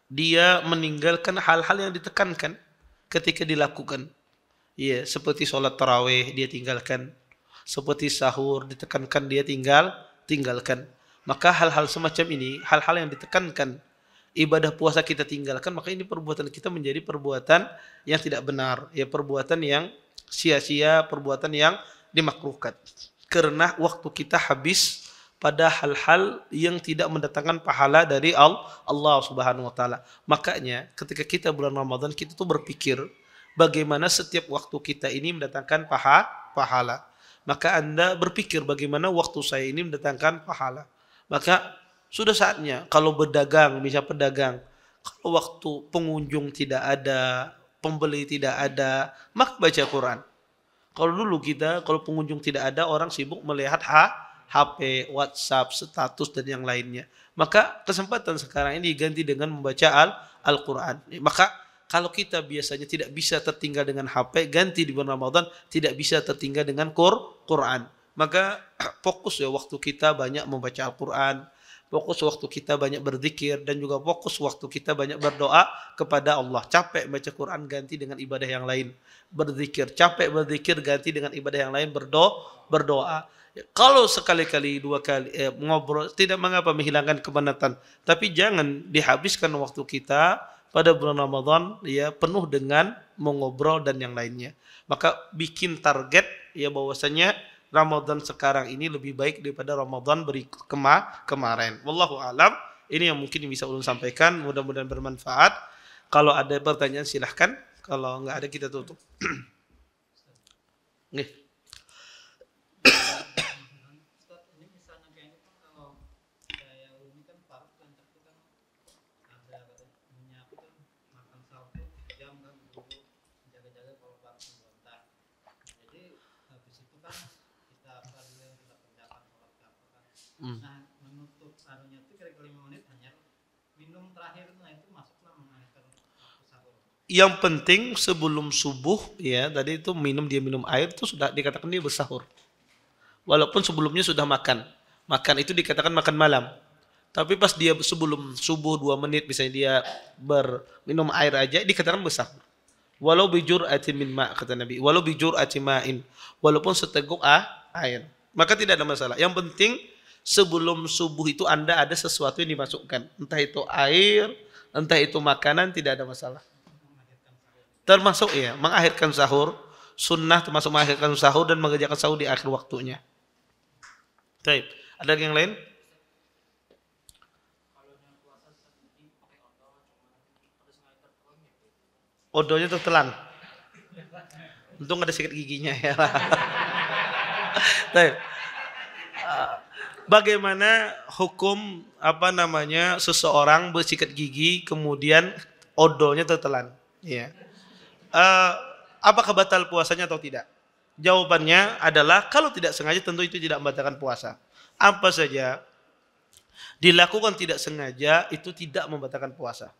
dia meninggalkan hal-hal yang ditekankan ketika dilakukan. Ya, seperti sholat tarawih dia tinggalkan, seperti sahur ditekankan dia tinggalkan. Maka hal-hal semacam ini, hal-hal yang ditekankan ibadah puasa kita tinggalkan, maka ini perbuatan kita menjadi perbuatan yang tidak benar, ya perbuatan yang sia-sia, perbuatan yang dimakruhkan. Karena waktu kita habis pada hal-hal yang tidak mendatangkan pahala dari Allah Subhanahu wa taala. Makanya ketika kita bulan Ramadan kita tuh berpikir bagaimana setiap waktu kita ini mendatangkan pahala. Maka Anda berpikir bagaimana waktu saya ini mendatangkan pahala. Maka sudah saatnya kalau berdagang, bisa pedagang, kalau waktu pengunjung tidak ada, pembeli tidak ada, maka baca Quran. Kalau dulu kita, kalau pengunjung tidak ada, orang sibuk melihat HP, WhatsApp, status dan yang lainnya. Maka kesempatan sekarang ini diganti dengan membaca Al-Quran. Maka kalau kita biasanya tidak bisa tertinggal dengan HP, ganti di bulan Ramadan tidak bisa tertinggal dengan Quran. Maka fokus ya waktu kita banyak membaca Al-Quran, fokus waktu kita banyak berzikir, dan juga fokus waktu kita banyak berdoa kepada Allah. Capek baca Quran ganti dengan ibadah yang lain. Berzikir, capek berzikir ganti dengan ibadah yang lain, berdoa. Kalau sekali-kali, dua kali ngobrol tidak mengapa menghilangkan kepenatan, tapi jangan dihabiskan waktu kita pada bulan Ramadan ya penuh dengan mengobrol dan yang lainnya. Maka bikin target ya bahwasanya Ramadan sekarang ini lebih baik daripada Ramadan kemarin. Wallahu alam. Ini yang mungkin bisa ulun sampaikan, mudah-mudahan bermanfaat. Kalau ada pertanyaan silahkan, kalau nggak ada kita tutup. Nggih. Nah, menutup sarunya itu kira-kira 5 menit hanya minum terakhir itu masuklah mengakhir waktu sahur. Yang penting sebelum subuh ya, tadi itu dia minum air itu sudah dikatakan dia bersahur. Walaupun sebelumnya sudah makan. Makan itu dikatakan makan malam. Tapi pas dia sebelum subuh 2 menit misalnya dia minum air aja dikatakan bersahur. Walau bijur'atin min ma' kata Nabi, walau bijur'atin ma'in, walaupun seteguk air. Maka tidak ada masalah. Yang penting sebelum subuh itu Anda ada sesuatu yang dimasukkan. Entah itu air, entah itu makanan, tidak ada masalah. Termasuk ya, mengakhirkan sahur. Sunnah termasuk mengakhirkan sahur dan mengerjakan sahur di akhir waktunya. Baik. Ada yang lain? Odonya tertelan. Untung ada sikat giginya ya. Baik. bagaimana hukum seseorang bersikat gigi kemudian odolnya tertelan? Ya. Eh, apakah batal puasanya atau tidak? Jawabannya adalah kalau tidak sengaja tentu itu tidak membatalkan puasa. Apa saja dilakukan tidak sengaja itu tidak membatalkan puasa.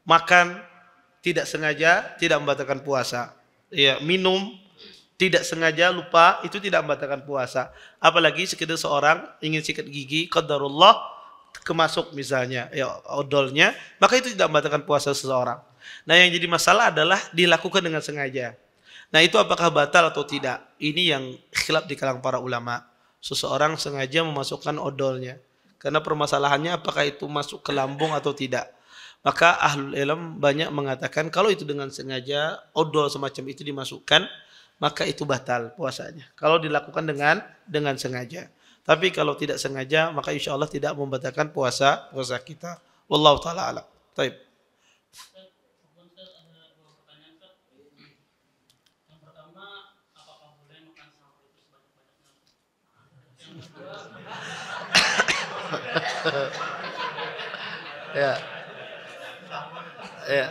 Makan tidak sengaja tidak membatalkan puasa. Ya, minum tidak sengaja lupa itu tidak membatalkan puasa. Apalagi sekedar seorang ingin sikat gigi, qadarullah kemasuk misalnya ya odolnya, maka itu tidak membatalkan puasa seseorang. Nah, yang jadi masalah adalah dilakukan dengan sengaja. Nah, itu apakah batal atau tidak? Ini yang khilaf di kalangan para ulama. Seseorang sengaja memasukkan odolnya. Karena permasalahannya apakah itu masuk ke lambung atau tidak. Maka ahlul ilm banyak mengatakan kalau itu dengan sengaja odol semacam itu dimasukkan, maka itu batal puasanya. Kalau dilakukan dengan sengaja. Tapi kalau tidak sengaja, maka insya Allah tidak membatalkan puasa kita. Wallahu taala alam. Baik. Ya. Ya.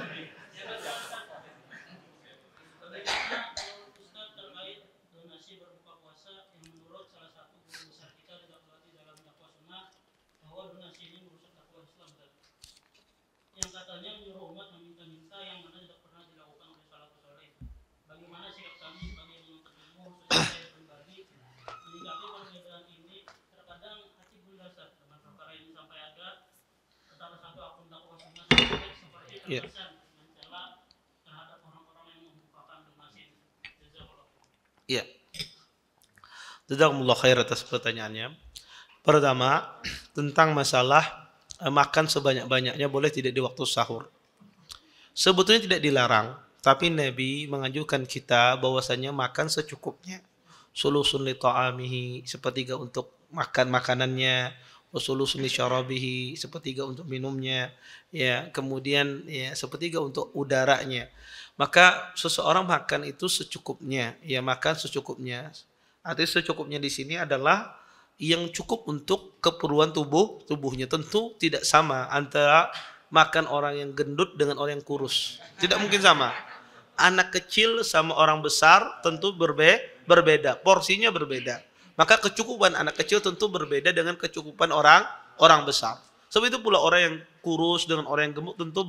Yang katanya menyuruh umat meminta-minta yang mana tidak pernah dilakukan oleh salafus saleh. Bagaimana sikap kami sebagai penuntut ilmu sebagai pribadi menyikapi perbedaan ini? Terkadang hati berdasar dengan perkara ini sampai ada salah satu akun dakwah sunnah seperti terkesan mencela terhadap orang-orang yang membukakan donasi. Iya. Jazakumullah khair atas pertanyaannya. Pertama, tentang masalah makan sebanyak-banyaknya boleh tidak di waktu sahur. Sebetulnya tidak dilarang, tapi Nabi menganjurkan kita bahwasanya makan secukupnya. Sulusun li ta'amihi, sepertiga untuk makan makanannya, wasulusun li syarabihi, sepertiga untuk minumnya, ya, kemudian ya sepertiga untuk udaranya. Maka seseorang makan itu secukupnya, ya makan secukupnya. Artinya secukupnya di sini adalah yang cukup untuk keperluan tubuhnya. Tentu tidak sama antara makan orang yang gendut dengan orang yang kurus. Tidak mungkin sama. Anak kecil sama orang besar tentu berbeda. Porsinya berbeda. Maka kecukupan anak kecil tentu berbeda dengan kecukupan orang besar. Sebab itu pula orang yang kurus dengan orang yang gemuk tentu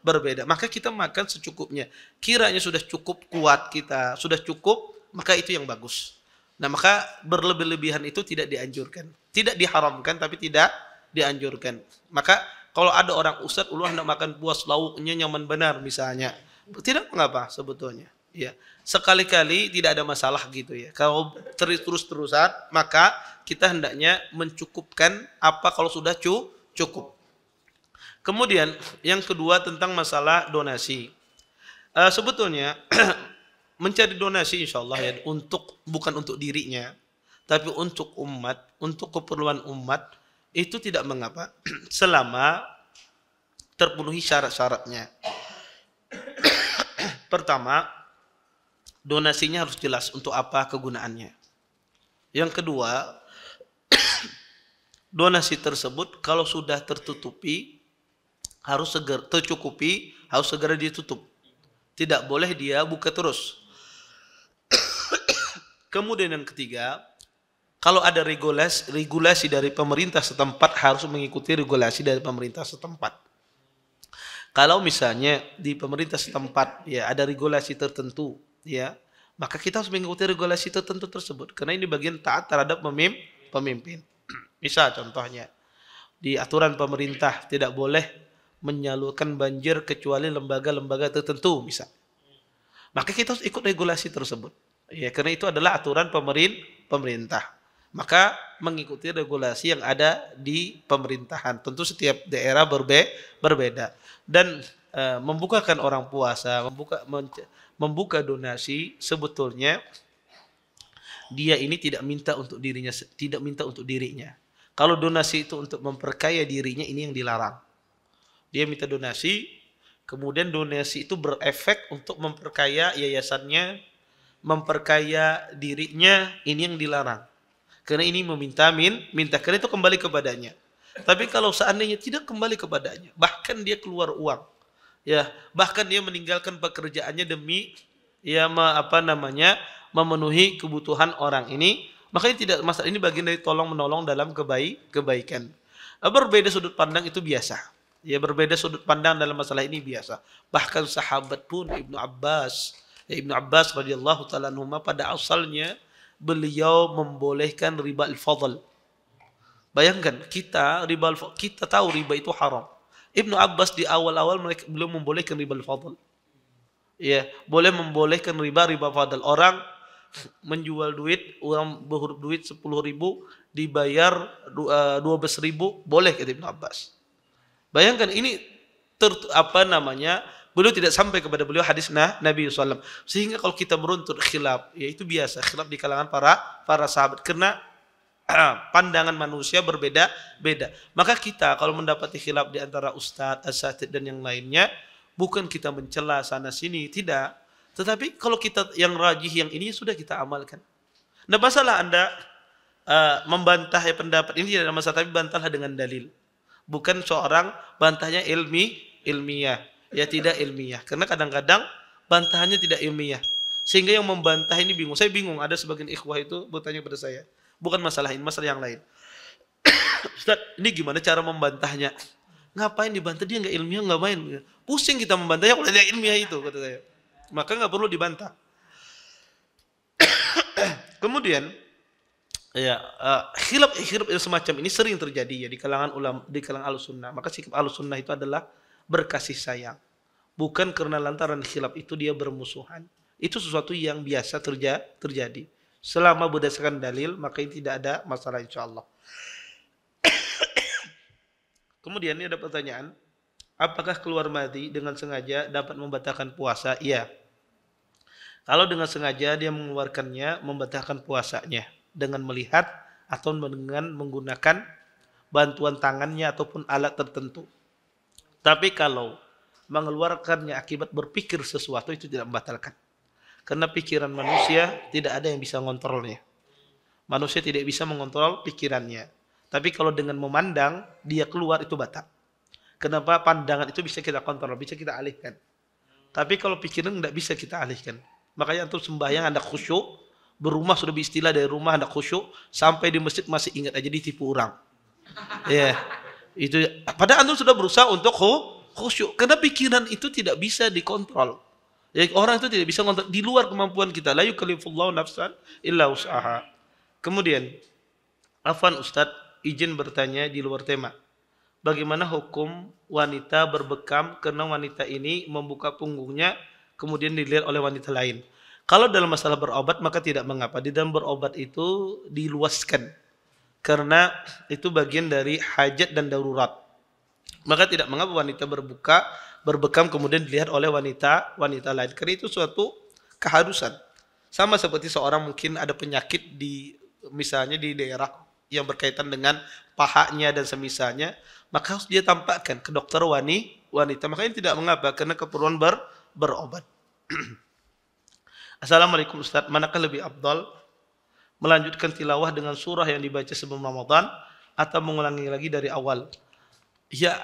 berbeda. Maka kita makan secukupnya. Kiranya sudah cukup kuat kita, sudah cukup, maka itu yang bagus. Nah, maka berlebih-lebihan itu tidak dianjurkan. Tidak diharamkan tapi tidak dianjurkan. Maka kalau ada orang ustadz ulun hendak makan buah lauknya nyaman benar misalnya, tidak mengapa sebetulnya. Ya, sekali-kali tidak ada masalah gitu ya. Kalau terus-terusan maka kita hendaknya mencukupkan apa kalau sudah cukup. Kemudian yang kedua tentang masalah donasi. Sebetulnya mencari donasi insya Allah ya bukan untuk dirinya, tapi untuk umat, untuk keperluan umat itu tidak mengapa selama terpenuhi syarat-syaratnya. Pertama, donasinya harus jelas untuk apa kegunaannya. Yang kedua, donasi tersebut kalau sudah tercukupi harus segera ditutup. Tidak boleh dia buka terus. Kemudian yang ketiga, kalau ada regulasi dari pemerintah setempat harus mengikuti regulasi dari pemerintah setempat. Kalau misalnya di pemerintah setempat ya ada regulasi tertentu ya, maka kita harus mengikuti regulasi tertentu tersebut karena ini bagian taat terhadap pemimpin. Misal contohnya di aturan pemerintah tidak boleh menyalurkan banjir kecuali lembaga-lembaga tertentu misal. Maka kita harus ikut regulasi tersebut. Ya, karena itu adalah aturan pemerintah. Maka mengikuti regulasi yang ada di pemerintahan. Tentu setiap daerah berbeda. Dan membukakan orang puasa, membuka donasi sebetulnya dia ini tidak minta untuk dirinya. Kalau donasi itu untuk memperkaya dirinya, ini yang dilarang. Dia minta donasi, kemudian donasi itu berefek untuk memperkaya yayasannya, memperkaya dirinya, ini yang dilarang. Karena ini minta karena itu kembali kepadanya. Tapi kalau seandainya tidak kembali kepadanya, bahkan dia keluar uang, ya, bahkan dia meninggalkan pekerjaannya demi ya memenuhi kebutuhan orang ini, makanya tidak masalah, ini bagian dari tolong menolong dalam kebaikan. Berbeda sudut pandang itu biasa. Ya, berbeda sudut pandang dalam masalah ini biasa. Bahkan sahabat pun Ibnu Abbas radhiyallahu taala anhu pada asalnya beliau membolehkan riba al-fadl. Bayangkan kita tahu riba itu haram. Ibnu Abbas di awal-awal belum membolehkan riba al-fadl. Ya, boleh membolehkan riba fadl. Orang menjual duit, orang berhuruf duit 10.000 dibayar 12.000, boleh kata Ibnu Abbas. Bayangkan ini beliau tidak sampai kepada beliau hadis Nabi SAW. Sehingga kalau kita meruntut khilaf, ya itu biasa khilaf di kalangan para sahabat karena pandangan manusia berbeda-beda. Maka kita kalau mendapati khilaf di antara ustadz, asatidz dan yang lainnya, bukan kita mencela sana sini, tidak. Tetapi kalau kita yang rajih yang ini sudah kita amalkan. Nah, masalah Anda membantah pendapat ini tidak ada masalah, tapi bantahlah dengan dalil. Bukan seorang bantahnya ilmiah. Ya tidak ilmiah. Karena kadang-kadang bantahannya tidak ilmiah. Sehingga yang membantah ini bingung. Saya bingung, ada sebagian ikhwah itu bertanya kepada saya. Bukan masalah ini, masalah yang lain. Ustaz, ini gimana cara membantahnya? Ngapain dibantah, dia nggak ilmiah, nggak main. Pusing kita membantahnya kalau dia ilmiah itu, kata saya. Maka nggak perlu dibantah. Kemudian, ya khilaf yang semacam ini sering terjadi ya di kalangan ulama, di kalangan Ahlussunnah. Maka sikap Ahlussunnah itu adalah berkasih sayang. Bukan karena lantaran khilaf itu dia bermusuhan. Itu sesuatu yang biasa terjadi. Selama berdasarkan dalil, maka ini tidak ada masalah insyaallah. Kemudian ini ada pertanyaan, apakah keluar madi dengan sengaja dapat membatalkan puasa? Iya. Kalau dengan sengaja dia mengeluarkannya, membatalkan puasanya dengan melihat atau dengan menggunakan bantuan tangannya ataupun alat tertentu. Tapi kalau mengeluarkannya akibat berpikir sesuatu, itu tidak membatalkan. Karena pikiran manusia tidak ada yang bisa mengontrolnya. Manusia tidak bisa mengontrol pikirannya. Tapi kalau dengan memandang, dia keluar, itu batal. Kenapa? Pandangan itu bisa kita kontrol, bisa kita alihkan. Tapi kalau pikiran tidak bisa kita alihkan. Makanya antum sembahyang Anda khusyuk, berumah sudah beristilah dari rumah Anda khusyuk, sampai di masjid masih ingat aja ditipu orang. Ya, itu. Padahal antum sudah berusaha untuk khusyuk. Karena pikiran itu tidak bisa dikontrol. Ya, orang itu tidak bisa ngontrol, di luar kemampuan kita. La yukallifullahu nafsan illa wus'aha. Kemudian, afwan Ustadz, izin bertanya di luar tema. Bagaimana hukum wanita berbekam karena wanita ini membuka punggungnya kemudian dilihat oleh wanita lain? Kalau dalam masalah berobat maka tidak mengapa. Di dalam berobat itu diluaskan. Karena itu bagian dari hajat dan darurat. Maka tidak mengapa wanita berbekam kemudian dilihat oleh wanita lain. Karena itu suatu keharusan. Sama seperti seorang mungkin ada penyakit misalnya di daerah yang berkaitan dengan pahanya dan semisalnya, maka harus dia tampakkan ke dokter wanita. Makanya tidak mengapa karena keperluan berobat. Assalamualaikum Ustaz, manakah lebih afdal melanjutkan tilawah dengan surah yang dibaca sebelum Ramadan atau mengulangi lagi dari awal? Ya,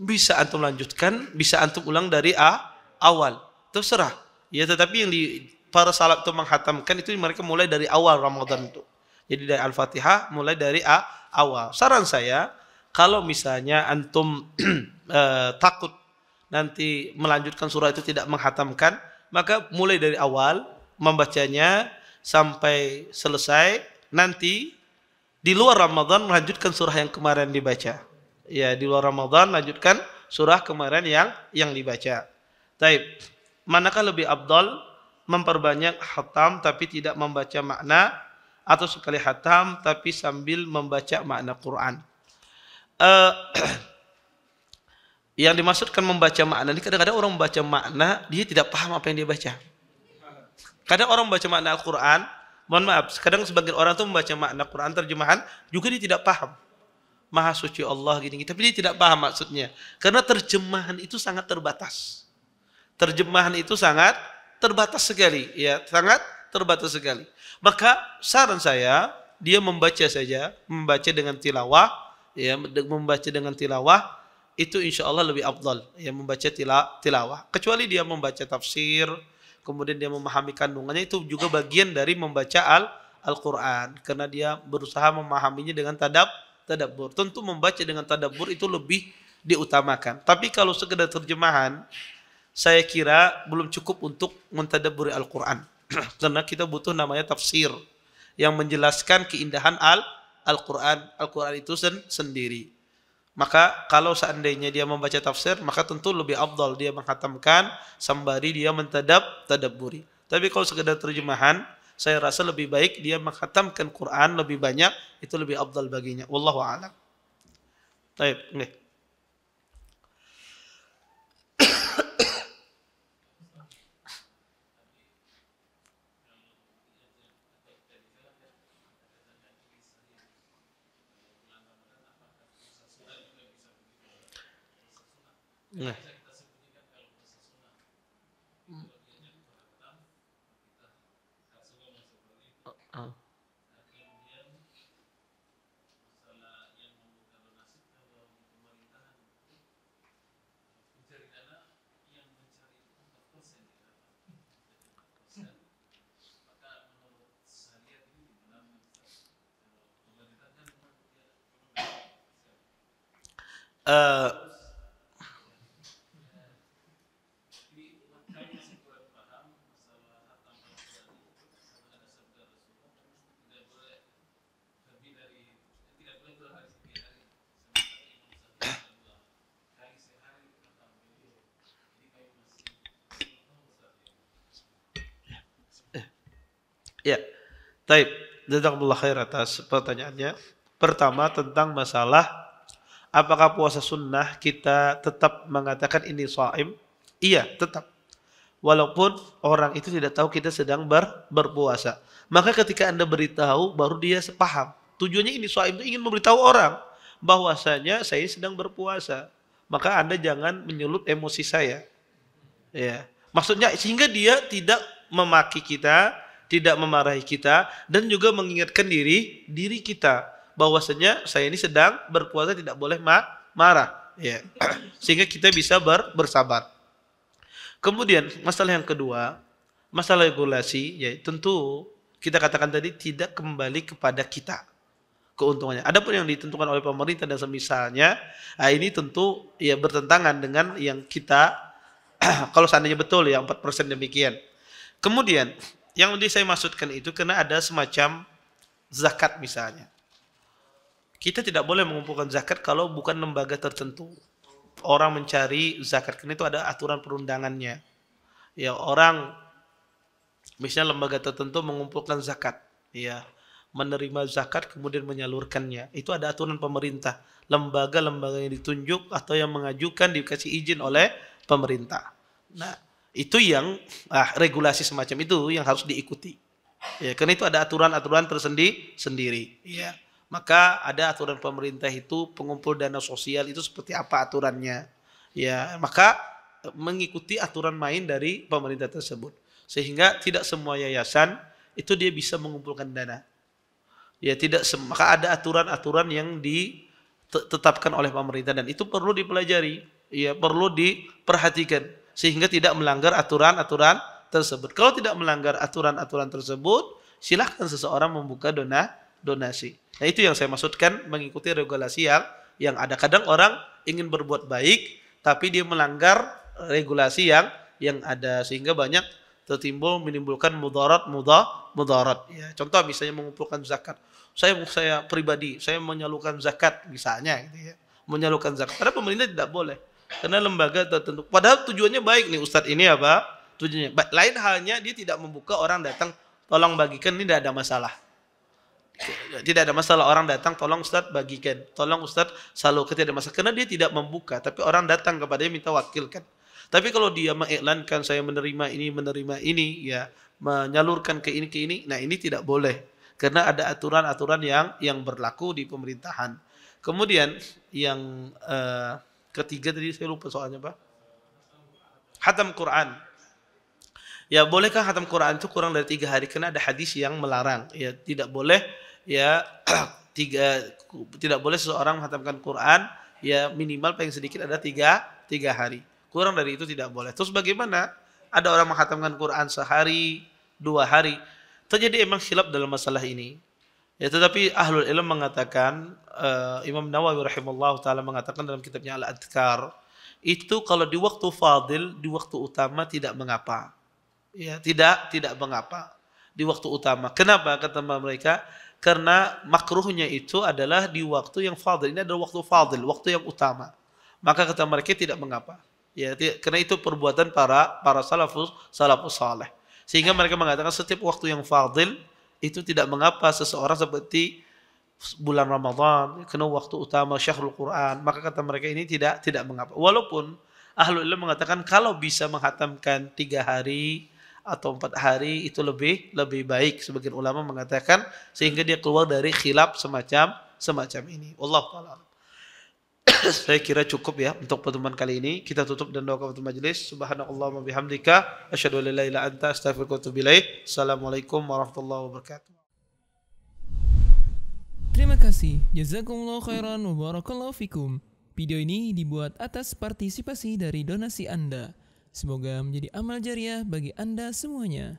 bisa antum lanjutkan, bisa antum ulang dari awal. Terserah. Ya, tetapi yang para salaf itu menghatamkan itu mereka mulai dari awal Ramadan itu. Jadi dari Al-Fatihah mulai dari awal. Saran saya, kalau misalnya antum takut nanti melanjutkan surah itu tidak menghatamkan, maka mulai dari awal membacanya sampai selesai. Nanti di luar Ramadan melanjutkan surah yang kemarin dibaca. Ya, di luar Ramadan lanjutkan surah kemarin yang dibaca. Taib. Manakah lebih afdal memperbanyak khatam tapi tidak membaca makna, atau sekali khatam tapi sambil membaca makna Quran? Yang dimaksudkan membaca makna ini, kadang-kadang orang membaca makna dia tidak paham apa yang dia baca. Kadang orang membaca makna Al-Quran, mohon maaf, kadang sebagian orang itu membaca makna Quran terjemahan juga dia tidak paham. Maha suci Allah gini, tapi dia tidak paham maksudnya. Karena terjemahan itu sangat terbatas. Terjemahan itu sangat terbatas sekali, ya, sangat terbatas sekali. Maka saran saya, dia membaca saja, membaca dengan tilawah, ya, membaca dengan tilawah itu insya Allah lebih afdal, ya, membaca tilawah. Kecuali dia membaca tafsir, kemudian dia memahami kandungannya, itu juga bagian dari membaca Al-Quran, karena dia berusaha memahaminya dengan tadabbur. Tentu membaca dengan tadabbur itu lebih diutamakan. Tapi kalau sekedar terjemahan, saya kira belum cukup untuk mentadabburi Al-Quran. Karena kita butuh namanya tafsir yang menjelaskan keindahan Al-Quran. Al-Quran itu sendiri. Maka kalau seandainya dia membaca tafsir, maka tentu lebih afdal dia menghatamkan sembari dia mentadabburi. Tapi kalau sekedar terjemahan, saya rasa lebih baik dia menghatamkan Quran lebih banyak, itu lebih afdal baginya. Wallahu a'lam. Baik, nih. Nah. Ya, taib. Jazakumullah khair atas pertanyaannya. Pertama tentang masalah apakah puasa sunnah kita tetap mengatakan ini shaim? Iya, tetap. Walaupun orang itu tidak tahu kita sedang berpuasa. Maka ketika Anda beritahu, baru dia paham. Tujuannya ini shaim itu ingin memberitahu orang bahwasanya saya sedang berpuasa. Maka Anda jangan menyulut emosi saya. Ya. Maksudnya sehingga dia tidak memaki kita, tidak memarahi kita, dan juga mengingatkan diri kita bahwasanya saya ini sedang berpuasa, tidak boleh marah, ya. Sehingga kita bisa bersabar. Kemudian masalah yang kedua, masalah regulasi, ya tentu kita katakan tadi tidak kembali kepada kita keuntungannya. Adapun yang ditentukan oleh pemerintah dan semisalnya, ini tentu ya bertentangan dengan yang kita kalau seandainya betul ya 4% demikian. Kemudian yang saya maksudkan itu karena ada semacam zakat misalnya. Kita tidak boleh mengumpulkan zakat kalau bukan lembaga tertentu. Orang mencari zakat karena itu ada aturan perundangannya. Ya, orang misalnya lembaga tertentu mengumpulkan zakat, ya, menerima zakat kemudian menyalurkannya. Itu ada aturan pemerintah. Lembaga-lembaga yang ditunjuk atau yang mengajukan dikasih izin oleh pemerintah. Nah, itu yang regulasi semacam itu yang harus diikuti. Ya, karena itu ada aturan-aturan tersendiri. Ya. Maka ada aturan pemerintah itu pengumpul dana sosial itu seperti apa aturannya. Ya, maka mengikuti aturan main dari pemerintah tersebut. Sehingga tidak semua yayasan itu dia bisa mengumpulkan dana. Ya, maka ada aturan-aturan yang ditetapkan oleh pemerintah dan itu perlu dipelajari, ya, perlu diperhatikan sehingga tidak melanggar aturan-aturan tersebut. Kalau tidak melanggar aturan-aturan tersebut, silahkan seseorang membuka donasi. Nah, itu yang saya maksudkan mengikuti regulasi yang ada. Kadang orang ingin berbuat baik tapi dia melanggar regulasi yang ada sehingga banyak menimbulkan mudarat. Ya, contoh misalnya mengumpulkan zakat. Saya pribadi, saya menyalurkan zakat misalnya gitu ya. Menyalurkan zakat. Padahal pemerintah tidak boleh. Karena lembaga tertentu. Padahal tujuannya baik nih Ustadz ini apa? Tujuannya. Lain halnya dia tidak membuka orang datang tolong bagikan, ini tidak ada masalah. Tidak ada masalah orang datang tolong Ustadz bagikan, tolong Ustadz salurkan, tidak ada masalah. Karena dia tidak membuka, tapi orang datang kepadanya minta wakilkan. Tapi kalau dia mengiklankan saya menerima ini, ya menyalurkan ke ini, nah ini tidak boleh. Karena ada aturan-aturan yang berlaku di pemerintahan. Kemudian yang ketiga tadi saya lupa soalnya Pak. Khatam Quran. Ya bolehkah khatam Quran itu kurang dari 3 hari? Karena ada hadis yang melarang. Ya tidak boleh ya tidak boleh seseorang menghatamkan Quran ya minimal paling sedikit ada tiga hari. Kurang dari itu tidak boleh. Terus bagaimana? Ada orang menghatamkan Quran sehari, 2 hari. Terjadi emang khilaf dalam masalah ini. Ya, tetapi ahlul ilm mengatakan, Imam Nawawi rahimahullah taala mengatakan dalam kitabnya Al-Adhkar, itu kalau di waktu fadil, di waktu utama tidak mengapa. Ya, tidak mengapa di waktu utama. Kenapa kata mereka? Karena makruhnya itu adalah di waktu yang fadil. Ini adalah waktu fadil, waktu yang utama. Maka kata mereka tidak mengapa. Ya, karena itu perbuatan para salafus saleh. Sehingga mereka mengatakan setiap waktu yang fadil itu tidak mengapa seseorang seperti bulan Ramadan, kena waktu utama syahrul Quran, maka kata mereka ini tidak mengapa. Walaupun ahlul ilm mengatakan kalau bisa menghatamkan 3 hari atau 4 hari itu lebih baik. Sebagian ulama mengatakan sehingga dia keluar dari khilaf semacam ini. Wallahu ta'ala. Saya kira cukup ya untuk pertemuan kali ini. Kita tutup dan doa untuk majelis. Subhanallah wa bihamdika asyhadu an la ilaha illa anta astaghfiruka wa atubu ilaik. Assalamualaikum warahmatullahi wabarakatuh. Terima kasih. Jazakumullah khairan wa barakallahu fikum. Video ini dibuat atas partisipasi dari donasi Anda. Semoga menjadi amal jariah bagi Anda semuanya.